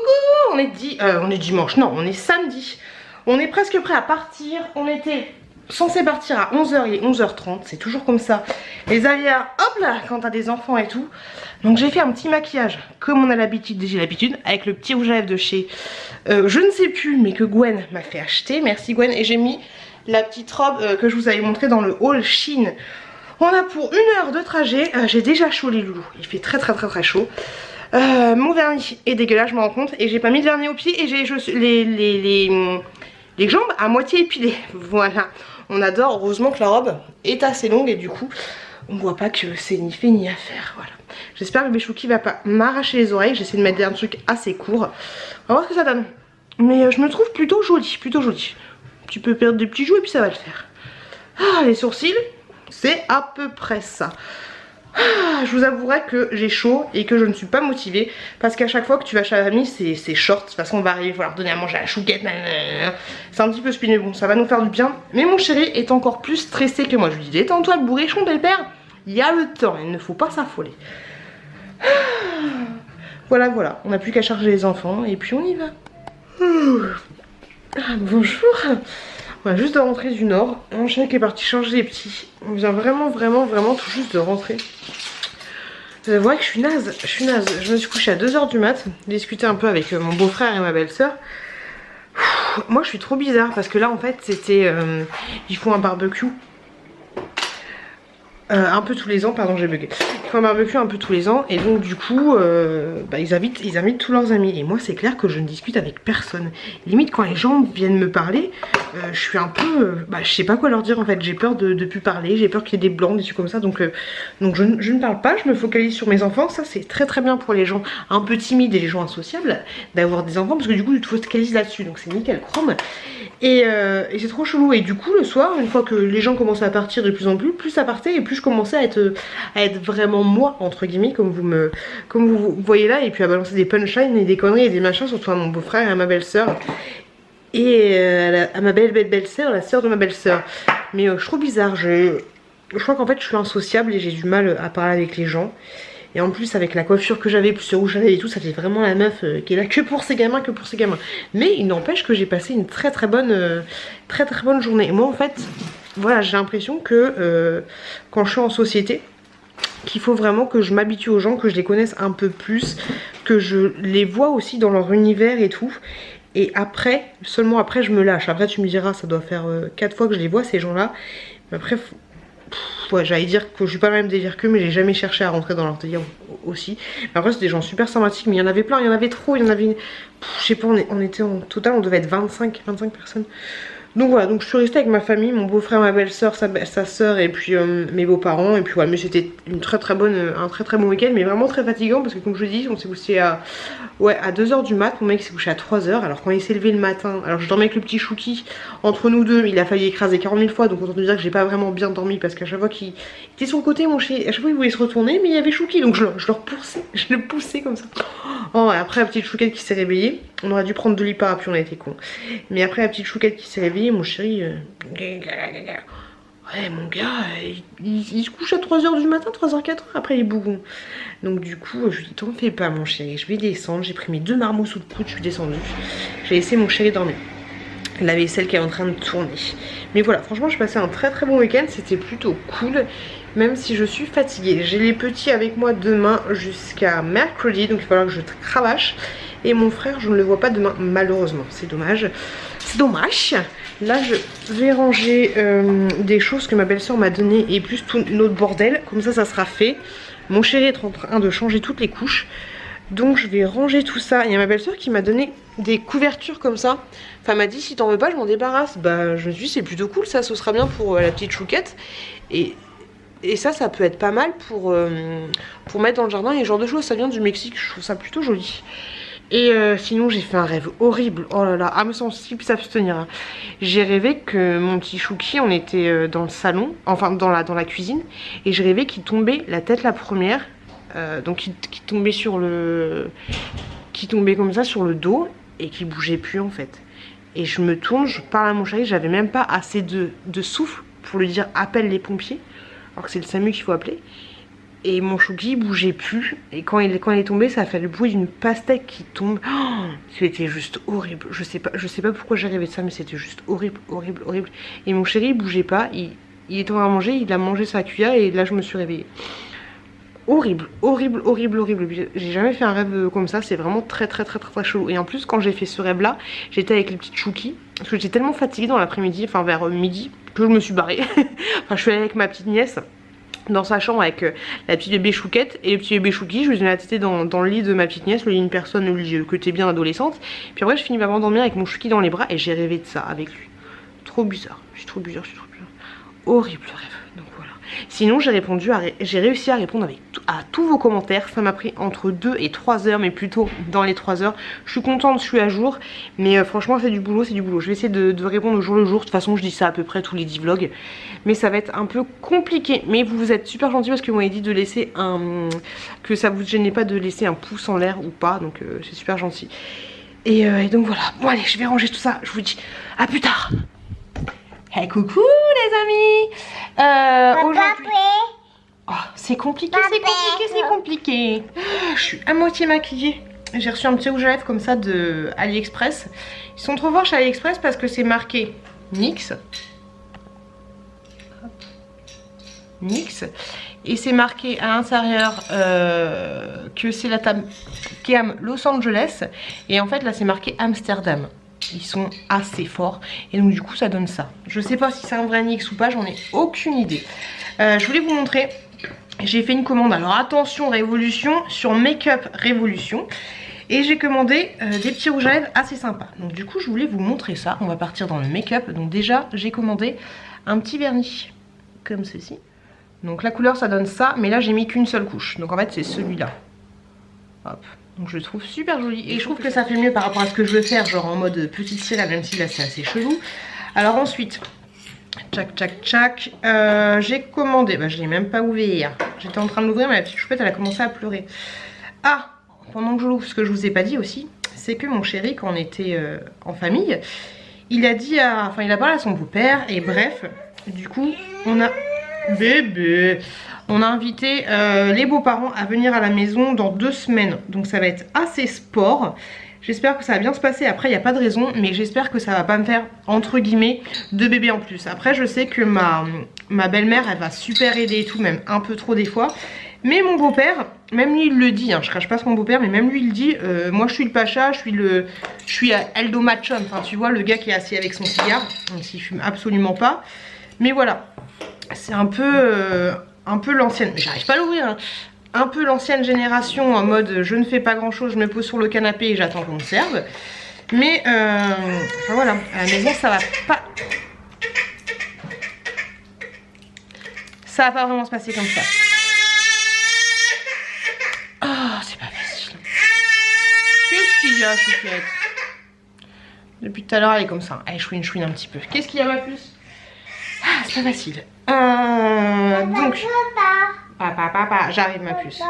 on est dimanche, non on est samedi. On est presque prêt à partir. On était censé partir à 11h, il est 11h30, c'est toujours comme ça. Les aléas, hop là, quand t'as des enfants et tout. Donc j'ai fait un petit maquillage, comme on a l'habitude, avec le petit rouge à lèvres de chez je ne sais plus, mais que Gwen m'a fait acheter. Merci Gwen. Et j'ai mis la petite robe que je vous avais montrée dans le haul Shein. On a pour 1 heure de trajet. J'ai déjà chaud les loulous, il fait très chaud. Mon vernis est dégueulasse, je me rends compte, et j'ai pas mis de vernis aux pieds et j'ai les jambes à moitié épilées. Voilà, on adore. Heureusement que la robe est assez longue et du coup on voit pas que c'est ni fait ni à faire. Voilà, j'espère que bébé Chouki va pas m'arracher les oreilles. J'essaie de mettre un truc assez court, on va voir ce que ça donne. Mais je me trouve plutôt jolie, Tu peux perdre des petits jouets et puis ça va le faire. Ah, les sourcils, c'est à peu près ça. Ah, je vous avouerai que j'ai chaud et que je ne suis pas motivée parce qu'à chaque fois que tu vas chez la famille c'est short. De toute façon on va arriver, il va falloir donner à manger à la chouquette. C'est un petit peu spinné, bon ça va nous faire du bien. Mais mon chéri est encore plus stressé que moi. Je lui dis détends-toi le bourrichon pépère, il y a le temps, il ne faut pas s'affoler. Voilà, on n'a plus qu'à charger les enfants et puis on y va. Ah, bonjour. On vient juste de rentrer du nord. Mon chien qui est parti changer les petits. On vient vraiment tout juste de rentrer. Vous voyez que je suis naze. Je me suis couchée à 2h du mat. Discuter un peu avec mon beau-frère et ma belle-sœur. Moi je suis trop bizarre parce que là en fait c'était... ils font un barbecue. Un peu tous les ans, pardon j'ai bugué. Ils font un barbecue un peu tous les ans et donc du coup ils invitent tous leurs amis. Et moi c'est clair que je ne discute avec personne. Limite quand les gens viennent me parler, je suis un peu... je sais pas quoi leur dire en fait. J'ai peur de plus parler, j'ai peur qu'il y ait des blancs, des trucs comme ça. Donc je ne parle pas, je me focalise sur mes enfants. Ça c'est très très bien pour les gens un peu timides et les gens insociables d'avoir des enfants. Parce que du coup tu te focalises là-dessus. Donc c'est nickel chrome. Et c'est trop chelou. Et du coup le soir, une fois que les gens commencent à partir de plus en plus ça partait et plus je commençais à être vraiment moi entre guillemets comme vous voyez là. Et puis à balancer des punchlines et des conneries et des machins, surtout à mon beau-frère et à ma belle-sœur. Et à ma belle-sœur, la sœur de ma belle-sœur. Mais je trouve bizarre, je crois qu'en fait je suis insociable et j'ai du mal à parler avec les gens. Et en plus avec la coiffure que j'avais, plus sur où j'allais et tout, ça fait vraiment la meuf qui est là que pour ses gamins, que pour ses gamins. Mais il n'empêche que j'ai passé une très bonne journée. Et moi en fait, voilà, j'ai l'impression que quand je suis en société, qu'il faut vraiment que je m'habitue aux gens, que je les connaisse un peu plus, que je les vois aussi dans leur univers et tout. Et après, seulement après je me lâche. Après tu me diras, ça doit faire 4 fois que je les vois ces gens-là. Mais après... ouais, j'allais dire que je suis pas le même délire qu'eux, mais j'ai jamais cherché à rentrer dans leur délire aussi. Mais après, c'est des gens super sympathiques, mais il y en avait plein, il y en avait trop, il y en avait... je sais pas, on était en total, on devait être 25 personnes. Donc voilà, donc je suis restée avec ma famille, mon beau-frère, ma belle-sœur, sa sœur et puis mes beaux-parents. Et puis voilà, mais c'était un très bon week-end, mais vraiment très fatigant parce que comme je vous dis, on s'est couché à 2h du mat, mon mec s'est couché à 3h. Alors quand il s'est levé le matin, alors je dormais avec le petit Chouki, entre nous deux, il a failli écraser 40 000 fois, donc autant te dire que j'ai pas vraiment bien dormi parce qu'à chaque fois qu'il était sur le côté, mon chéri, à chaque fois il voulait se retourner, mais il y avait Chouki, donc je le poussais comme ça. Oh, après la petite Chouquette qui s'est réveillée, on aurait dû prendre de l'IPA, puis on a été con. Mais après la petite Chouquette qui s'est réveillée, mon chéri, ouais mon gars, il se couche à 3h du matin, 3h, 4h, après il est bougon. Donc du coup, je lui dis t'en fais pas mon chéri, je vais descendre, j'ai pris mes 2 marmots sous le coude, je suis descendue. J'ai laissé mon chéri dormir. La vaisselle qui est en train de tourner. Mais voilà, franchement je passais un très bon week-end, c'était plutôt cool. Même si je suis fatiguée. J'ai les petits avec moi demain jusqu'à mercredi, donc il va falloir que je cravache. Et mon frère, je ne le vois pas demain, malheureusement. C'est dommage. C'est dommage. Là, je vais ranger des choses que ma belle-sœur m'a données et plus tout notre bordel. Comme ça sera fait. Mon chéri est en train de changer toutes les couches. Donc je vais ranger tout ça. Il y a ma belle-sœur qui m'a donné des couvertures comme ça. Enfin, elle m'a dit si t'en veux pas, je m'en débarrasse. Bah, je me suis dit c'est plutôt cool, ça, ce sera bien pour la petite Chouquette. Et ça peut être pas mal pour mettre dans le jardin et ce genre de choses. Ça vient du Mexique, je trouve ça plutôt joli. Et sinon j'ai fait un rêve horrible. Oh là là, à me sentir s'abstenir. Hein. J'ai rêvé que mon petit Chouki, on était dans le salon, enfin dans la cuisine. Et j'ai rêvé qu'il tombait la tête la première. Donc qui tombait sur le... qui tombait comme ça sur le dos et qui bougeait plus en fait. Et je me tourne, je parle à mon chéri, j'avais même pas assez de souffle pour lui dire appelle les pompiers. Alors que c'est le SAMU qu'il faut appeler. Et mon Chouki bougeait plus. Et quand il est tombé, ça a fait le bruit d'une pastèque qui tombe. Oh, c'était juste horrible. Je sais pas pourquoi j'ai rêvé de ça, mais c'était juste horrible. Et mon chéri il bougeait pas. Il était en train de manger, il a mangé sa cuillère et là je me suis réveillée. Horrible. J'ai jamais fait un rêve comme ça, c'est vraiment très chaud. Et en plus quand j'ai fait ce rêve là, j'étais avec les petites Chouki. Parce que j'étais tellement fatiguée dans l'après-midi, enfin vers midi, que je me suis barrée. Enfin je suis allée avec ma petite nièce dans sa chambre avec la petite bébé Chouquette et le petit bébé Chouki. Je lui ai donné la tétée dans le lit de ma petite nièce, le lit d'une personne que t'es bien adolescente. Puis après je finis par m'endormir avec mon Chouki dans les bras et j'ai rêvé de ça avec lui. Trop bizarre, je suis trop bizarre. Horrible rêve. Donc voilà. Sinon j'ai réussi à répondre à tous vos commentaires. Ça m'a pris entre 2 et 3 heures, mais plutôt dans les 3 heures. Je suis contente, je suis à jour. Mais franchement c'est du boulot. Je vais essayer de répondre au jour le jour. De toute façon je dis ça à peu près tous les 10 vlogs. Mais ça va être un peu compliqué. Mais vous êtes super gentils parce que vous m'avez dit de laisser que ça vous gênait pas de laisser un pouce en l'air ou pas. Donc c'est super gentil. Et donc voilà. Bon allez, je vais ranger tout ça. Je vous dis à plus tard. Hey coucou les amis. Aujourd'hui... Oh, c'est compliqué, c'est compliqué. Je suis à moitié maquillée. J'ai reçu un petit rouge à lèvres comme ça de AliExpress. Ils sont trop forts chez AliExpress parce que c'est marqué NYX. NYX. Et c'est marqué à l'intérieur que c'est la cam Los Angeles. Et en fait là c'est marqué Amsterdam. Ils sont assez forts et donc du coup ça donne ça. Je sais pas si c'est un vrai NYX ou pas, j'en ai aucune idée. Je voulais vous montrer, j'ai fait une commande, alors attention Révolution, sur Make Up Révolution. Et j'ai commandé des petits rouges à lèvres assez sympas. Donc du coup je voulais vous montrer ça. On va partir dans le make-up. Donc déjà j'ai commandé un petit vernis comme ceci. Donc la couleur ça donne ça. Mais là j'ai mis qu'une seule couche. Donc en fait c'est celui-là. Hop. Donc je le trouve super joli. Et je trouve que ça fait mieux par rapport à ce que je veux faire. Genre en mode petite sirène. Même si là c'est assez chelou. Alors ensuite, tchac tchac tchac. J'ai commandé. Bah je l'ai même pas ouvert hier. J'étais en train de l'ouvrir mais la petite choupette elle a commencé à pleurer. Ah, pendant que je l'ouvre, ce que je vous ai pas dit aussi, c'est que mon chéri, quand on était en famille, il a dit à... Enfin, il a parlé à son beau-père, et bref, du coup, on a... Bébé, on a invité les beaux-parents à venir à la maison dans 2 semaines. Donc ça va être assez sport. J'espère que ça va bien se passer. Après, il n'y a pas de raison, mais j'espère que ça va pas me faire, entre guillemets, 2 bébés en plus. Après, je sais que ma belle-mère, elle va super aider et tout, même un peu trop des fois. Mais mon beau-père, même lui il le dit, hein, je crache pas sur mon beau-père, mais même lui il dit, moi je suis le pacha, je suis Aldo Machon, enfin tu vois le gars qui est assis avec son cigare, même s'il fume absolument pas. Mais voilà, c'est un peu l'ancienne, mais j'arrive pas à l'ouvrir, hein. Un peu l'ancienne génération en mode je ne fais pas grand chose, je me pose sur le canapé et j'attends qu'on me serve. Mais enfin voilà, à la maison ça va pas... Ça va pas vraiment se passer comme ça. Qu'est-ce qu'il y a, Chouquette? Depuis tout à l'heure, elle est comme ça. Elle chouine un petit peu. Qu'est-ce qu'il y a, ma puce? Ah, c'est pas facile. Donc... Papa, j'arrive, ma puce.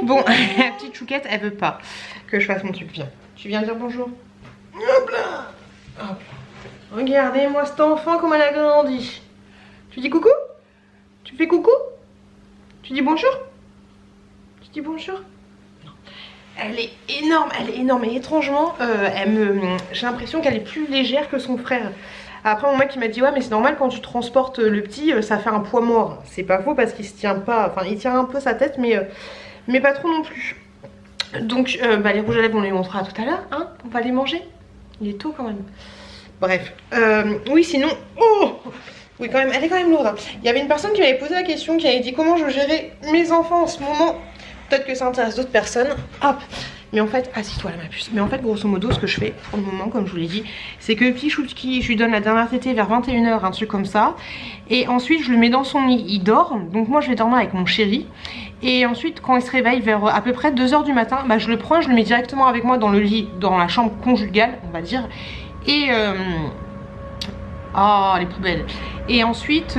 Bon, la petite Chouquette, elle veut pas que je fasse mon truc. Viens. Tu viens dire bonjour? Hop là. Hop. Regardez-moi cet enfant, comme elle a grandi. Tu dis coucou? Tu fais coucou? Tu dis bonjour? Tu dis bonjour? Elle est énorme et étrangement, j'ai l'impression qu'elle est plus légère que son frère. Après mon mec il m'a dit ouais mais c'est normal quand tu transportes le petit, ça fait un poids mort. C'est pas faux parce qu'il se tient pas, enfin il tient un peu sa tête mais pas trop non plus. Donc les rouges à lèvres on les montrera tout à l'heure, hein, on va les manger. Il est tôt quand même. Bref, oui sinon, oh oui quand même, elle est quand même lourde. Hein. Il y avait une personne qui m'avait posé la question, qui avait dit comment je gérais mes enfants en ce moment. Peut-être que ça intéresse d'autres personnes. Hop. Mais en fait, assis-toi là ma puce. Mais en fait, grosso modo, ce que je fais pour le moment, comme je vous l'ai dit, c'est que petit Chouki, je lui donne la dernière tétée vers 21 h, un truc comme ça. Et ensuite, je le mets dans son lit, il dort. Donc moi, je vais dormir avec mon chéri. Et ensuite, quand il se réveille vers à peu près 2 h du matin, bah, je le prends, je le mets directement avec moi dans le lit, dans la chambre conjugale, on va dire. Et... oh, les poubelles. Et ensuite...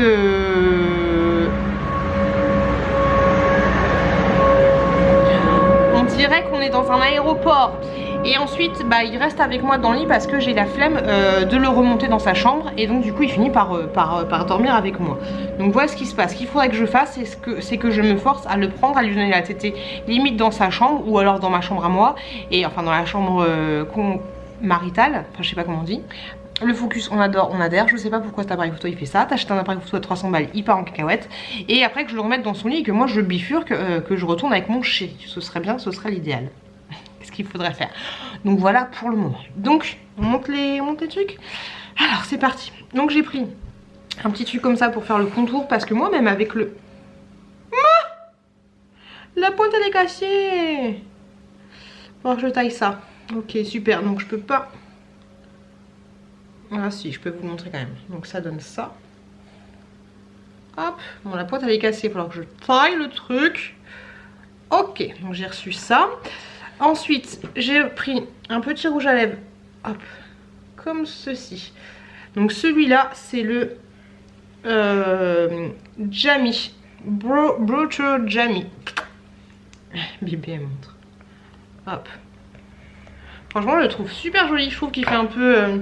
on dirait qu'on est dans un aéroport. Et ensuite bah, il reste avec moi dans le lit parce que j'ai la flemme de le remonter dans sa chambre. Et donc du coup il finit par dormir avec moi. Donc voilà ce qui se passe. Ce qu'il faudrait que je fasse, c'est que je me force à le prendre, à lui donner la tétée limite dans sa chambre. Ou alors dans ma chambre à moi. Et enfin dans la chambre maritale. Enfin je sais pas comment on dit. Le focus on adore, on adhère. Je sais pas pourquoi cet appareil photo il fait ça. T'achètes un appareil photo à 300 balles, il part en cacahuète. Et après que je le remette dans son lit et que moi je bifurque, que je retourne avec mon chéri. Ce serait bien, ce serait l'idéal. Qu'est-ce qu'il faudrait faire? Donc voilà pour le moment. Donc on monte les trucs. Alors c'est parti. Donc j'ai pris un petit truc comme ça pour faire le contour. Parce que moi même avec le... la pointe elle est cassée. Bon je taille ça. Ok super, donc je peux pas... ah si, je peux vous montrer quand même. Donc ça donne ça. Hop, bon la pointe elle est cassée, il va falloir que je taille le truc. Ok, donc j'ai reçu ça. Ensuite, j'ai pris un petit rouge à lèvres. Hop, comme ceci. Donc celui-là, c'est le Jamie. Broocher Jamie. Bébé elle montre. Hop. Franchement, je le trouve super joli. Je trouve qu'il fait un peu...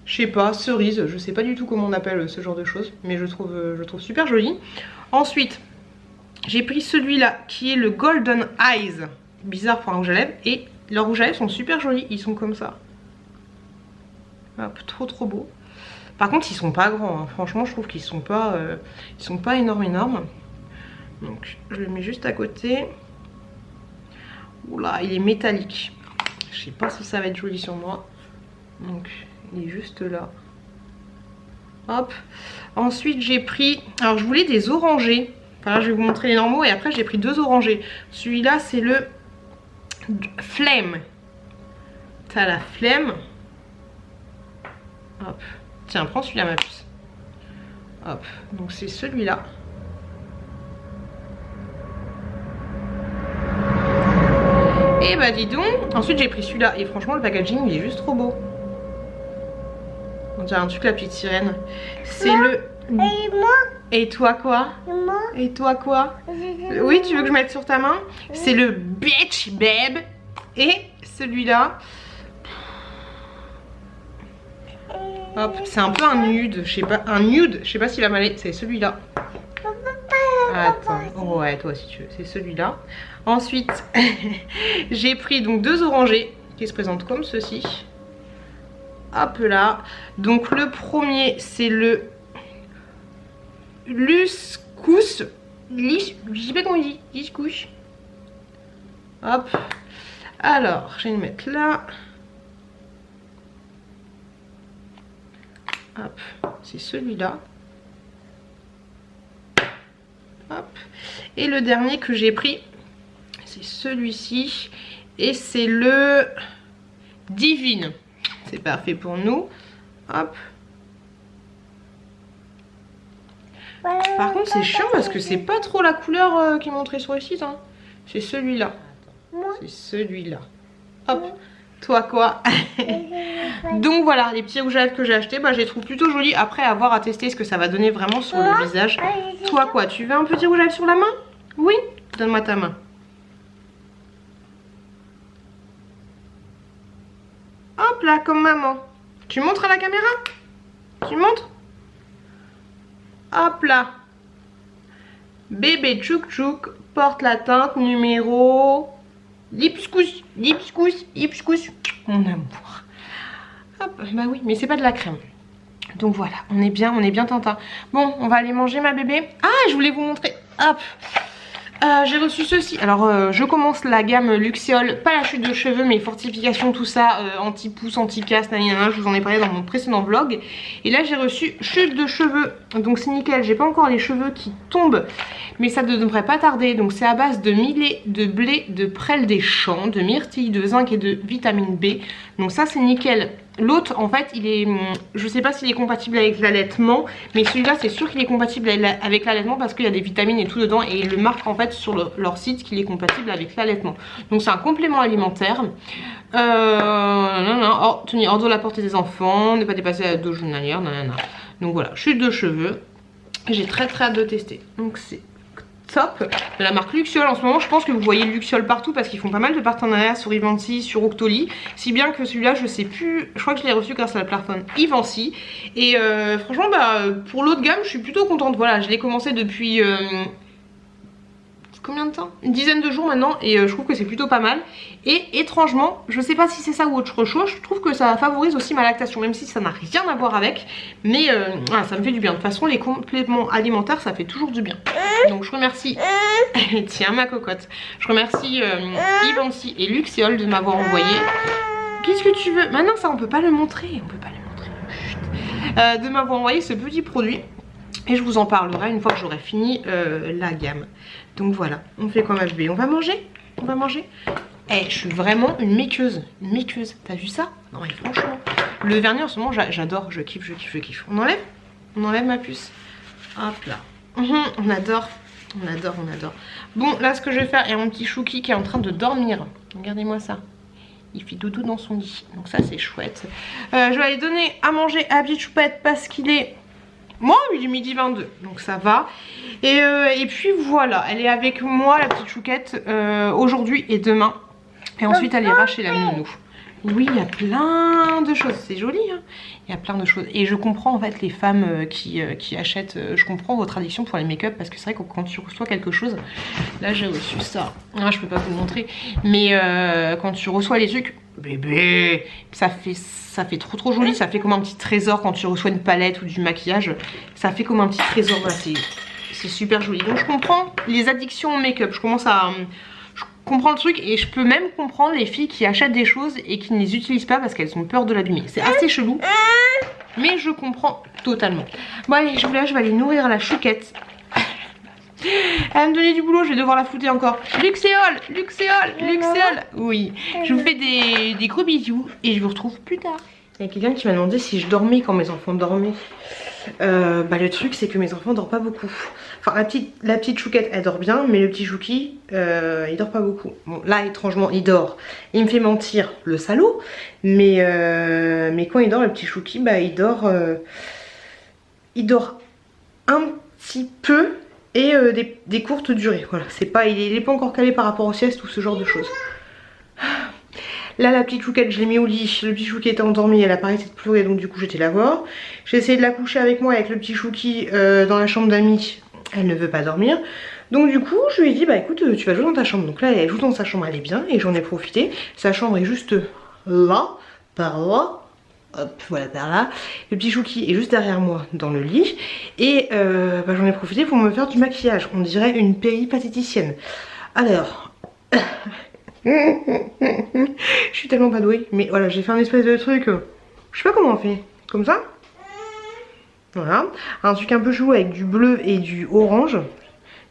je sais pas, cerise, je sais pas du tout comment on appelle ce genre de choses, mais je le trouve super joli. Ensuite, j'ai pris celui-là qui est le Golden Eyes, bizarre pour un rouge à lèvres, et leurs rouges à lèvres sont super jolis, ils sont comme ça. Hop, trop beau. Par contre, ils sont pas grands, hein. Franchement, je trouve qu'ils sont pas énormes. Donc, je le mets juste à côté. Oula, il est métallique. Je sais pas si ça va être joli sur moi. Donc... il est juste là. Hop. Ensuite j'ai pris, alors je voulais des orangés. Enfin là je vais vous montrer les normaux et après j'ai pris 2 orangés. Celui-là c'est le Flemme. T'as la flemme. Hop. Tiens, prends celui-là ma puce. Hop. Donc c'est celui-là. Et bah dis donc. Ensuite j'ai pris celui-là. Et franchement le packaging il est juste trop beau. On dirait un truc la petite sirène. C'est le... Et moi? Et toi quoi? Et moi? Et toi quoi? Oui, tu veux que je mette sur ta main? C'est le Bitch Babe. Et celui-là. Hop, c'est un peu un nude. Je sais pas, un nude. Je sais pas s'il va m'aller. C'est celui-là. Attends, ouais, toi si tu veux. C'est celui-là. Ensuite, j'ai pris donc 2 orangés qui se présentent comme ceci. Hop là. Donc le premier, c'est le Luscous. Je sais pas comment il dit. Luscous. Hop. Alors, je vais le mettre là. Hop. C'est celui-là. Hop. Et le dernier que j'ai pris, c'est celui-ci. Et c'est le Divine. C'est parfait pour nous. Hop. Par contre c'est chiant parce que c'est pas trop la couleur qui est montrée sur le site. Hein. C'est celui-là. C'est celui-là. Hop. Toi quoi? Donc voilà, les petits rouges à lèvres que j'ai achetés, bah, je les trouve plutôt jolis. Après avoir à tester ce que ça va donner vraiment sur le visage. Toi quoi? Tu veux un petit rouge à lèvres sur la main? Oui? Donne-moi ta main. Hop là, comme maman. Tu montres à la caméra? Tu montres? Hop là. Bébé Tchouk Tchouk porte la teinte numéro... Lipscous, Lipscous, Lipscous. Mon amour. Hop, bah oui, mais c'est pas de la crème. Donc voilà, on est bien tintin. Bon, on va aller manger ma bébé. Ah, je voulais vous montrer. Hop. J'ai reçu ceci. Alors je commence la gamme Luxiol, pas la chute de cheveux mais fortification, tout ça, anti-pouce, anti-casse, nanana, je vous en ai parlé dans mon précédent vlog. Et là j'ai reçu chute de cheveux, donc c'est nickel, j'ai pas encore les cheveux qui tombent, mais ça ne devrait pas tarder. Donc c'est à base de millet, de blé, de prêle des champs, de myrtille, de zinc et de vitamine B. Donc ça c'est nickel. L'autre en fait il est, je sais pas s'il est compatible avec l'allaitement, mais celui-là c'est sûr qu'il est compatible avec l'allaitement parce qu'il y a des vitamines et tout dedans, et ils le marquent en fait sur leur site qu'il est compatible avec l'allaitement. Donc c'est un complément alimentaire. Tenir hors de la portée des enfants, ne pas dépasser la dose journalière, nanana. Donc voilà, chute de cheveux. J'ai très hâte de tester. Donc c'est top de la marque Luxiol. En ce moment je pense que vous voyez Luxiol partout parce qu'ils font pas mal de partenariats sur Ivancy, sur Octoly, si bien que celui-là je sais plus, je crois que je l'ai reçu grâce à la plateforme Ivancy. Et franchement bah pour l'autre gamme je suis plutôt contente. Voilà, je l'ai commencé depuis combien de temps? Une dizaine de jours maintenant, et je trouve que c'est plutôt pas mal. Et étrangement, je sais pas si c'est ça ou autre chose, je trouve que ça favorise aussi ma lactation, même si ça n'a rien à voir avec, mais ça me fait du bien. De toute façon les compléments alimentaires ça fait toujours du bien. Donc je remercie tiens ma cocotte, je remercie Ivancy et Luxiol de m'avoir envoyé. Qu'est-ce que tu veux? Maintenant ça on peut pas le montrer, Chut. De m'avoir envoyé ce petit produit. Et je vous en parlerai une fois que j'aurai fini la gamme. Donc voilà, on fait comme un bébé. On va manger? On va manger? Eh, je suis vraiment une méqueuse. Une méqueuse. T'as vu ça? Non mais franchement. Le vernis en ce moment, j'adore. Je kiffe. On enlève? On enlève ma puce. Hop là. On adore. Bon, là ce que je vais faire, il y a mon petit Chouki qui est en train de dormir. Regardez-moi ça. Il fait doudou dans son lit. Donc ça c'est chouette. Je vais aller donner à manger à Petite Choupette parce qu'il est... Moi, il est midi 22, donc ça va. Et puis voilà, elle est avec moi, la petite chouquette, aujourd'hui et demain. Et ensuite, elle ira chez la nounou. Oui, il y a plein de choses, c'est joli, hein. Il y a plein de choses. Et je comprends en fait les femmes qui achètent, je comprends votre addiction pour les make-up, parce que c'est vrai que quand tu reçois quelque chose, là j'ai reçu ça, ah, je peux pas vous le montrer, mais quand tu reçois les trucs, bébé, ça fait trop joli, ça fait comme un petit trésor quand tu reçois une palette ou du maquillage, ça fait comme un petit trésor, voilà, c'est super joli. Donc je comprends les addictions au make-up, je comprends le truc, et je peux même comprendre les filles qui achètent des choses et qui ne les utilisent pas parce qu'elles ont peur de l'abîmer. C'est assez chelou. Mais je comprends totalement. Bon allez, je vais aller nourrir la chouquette. Elle va me donner du boulot, je vais devoir la fouetter encore. Luxéole, Luxéole, Luxéole. Oui, je vous fais des gros bisous et je vous retrouve plus tard. Il y a quelqu'un qui m'a demandé si je dormais quand mes enfants dormaient. Le truc c'est que mes enfants dorment pas beaucoup. Enfin la petite chouquette elle dort bien, mais le petit chouki il dort pas beaucoup. Bon là étrangement il dort. Il me fait mentir le salaud. Mais quand il dort le petit chouki il dort un petit peu et des courtes durées. Voilà, il est pas encore calé par rapport aux siestes ou ce genre de choses. Là la petite chouquette je l'ai mis au lit, le petit chouki était endormi, elle a pas arrêté de pleurer donc du coup j'étais la voir. J'ai essayé de la coucher avec moi avec le petit chouki dans la chambre d'amis, elle ne veut pas dormir. Donc du coup je lui ai dit bah écoute tu vas jouer dans ta chambre. Donc là elle joue dans sa chambre, elle est bien et j'en ai profité. Sa chambre est juste là, par là. Hop, voilà par là. Le petit chouki est juste derrière moi dans le lit. Et j'en ai profité pour me faire du maquillage. On dirait une péripatéticienne. Alors... je suis tellement pas douée. Mais voilà, j'ai fait un espèce de truc... je sais pas comment on fait. Comme ça. Voilà. Un truc un peu chou avec du bleu et du orange.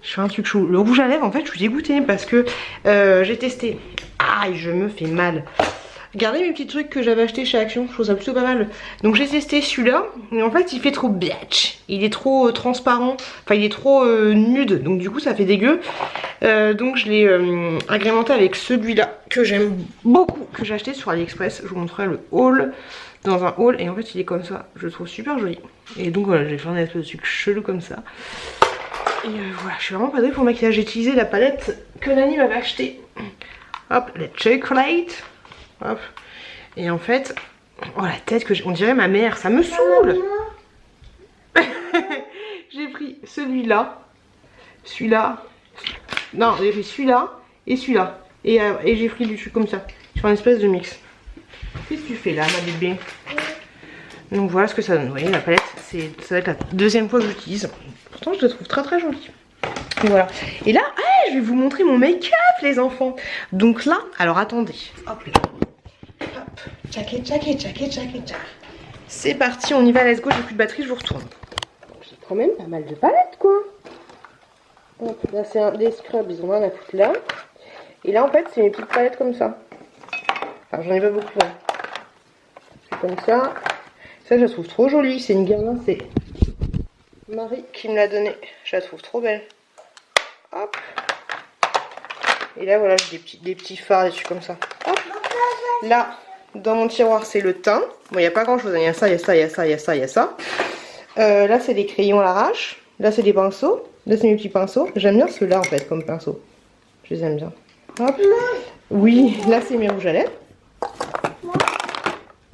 Je fais un truc chou. Le rouge à lèvres, en fait, je suis dégoûtée parce que j'ai testé. Aïe, je me fais mal. Regardez mes petits trucs que j'avais acheté chez Action, je trouve ça plutôt pas mal. Donc j'ai testé celui-là, et en fait il fait trop bitch. Il est trop transparent, enfin il est trop nude, donc du coup ça fait dégueu. Donc je l'ai agrémenté avec celui-là, que j'aime beaucoup, que j'ai acheté sur AliExpress. Je vous montrerai le haul, dans un haul, et en fait il est comme ça, je le trouve super joli. Et donc voilà, j'ai fait un espèce de truc chelou comme ça. Et voilà, je suis vraiment pas douée pour le maquillage. J'ai utilisé la palette que Nani m'avait achetée. Hop, la chocolate. Hop. Et en fait, oh la tête que j'ai, on dirait ma mère, ça me saoule. J'ai pris celui-là, non j'ai pris celui-là et celui-là. Et j'ai pris du truc comme ça, sur une espèce de mix. Qu'est-ce que tu fais là ma bébé? Donc voilà ce que ça donne, vous voyez la palette, ça va être la deuxième fois que j'utilise. Pourtant je la trouve très très jolie. Et voilà. Et là, je vais vous montrer mon make-up les enfants. Donc là, alors attendez. Hop là. Hop, tchaké. C'est parti, on y va, let's go, j'ai plus de batterie, je vous retourne. J'ai quand même pas mal de palettes quoi. Hop, là c'est des scrubs, ils ont rien à foutre là. Et là en fait c'est mes petites palettes comme ça. Alors j'en ai pas beaucoup. Hein. C'est comme ça. Ça je la trouve trop jolie, c'est une guirlande, c'est Marie qui me l'a donnée. Je la trouve trop belle. Hop. Et là voilà, j'ai des petits fards, des trucs comme ça. Hop. Là, dans mon tiroir, c'est le teint. Bon, il n'y a pas grand chose. Il y a ça, il y a ça, il y a ça, il y a ça, il y a ça. Là, c'est des crayons à l'arrache. Là, c'est des pinceaux. Là, c'est mes petits pinceaux. J'aime bien ceux-là, en fait, comme pinceaux. Je les aime bien. Hop. Oui, là, c'est mes rouges à lèvres.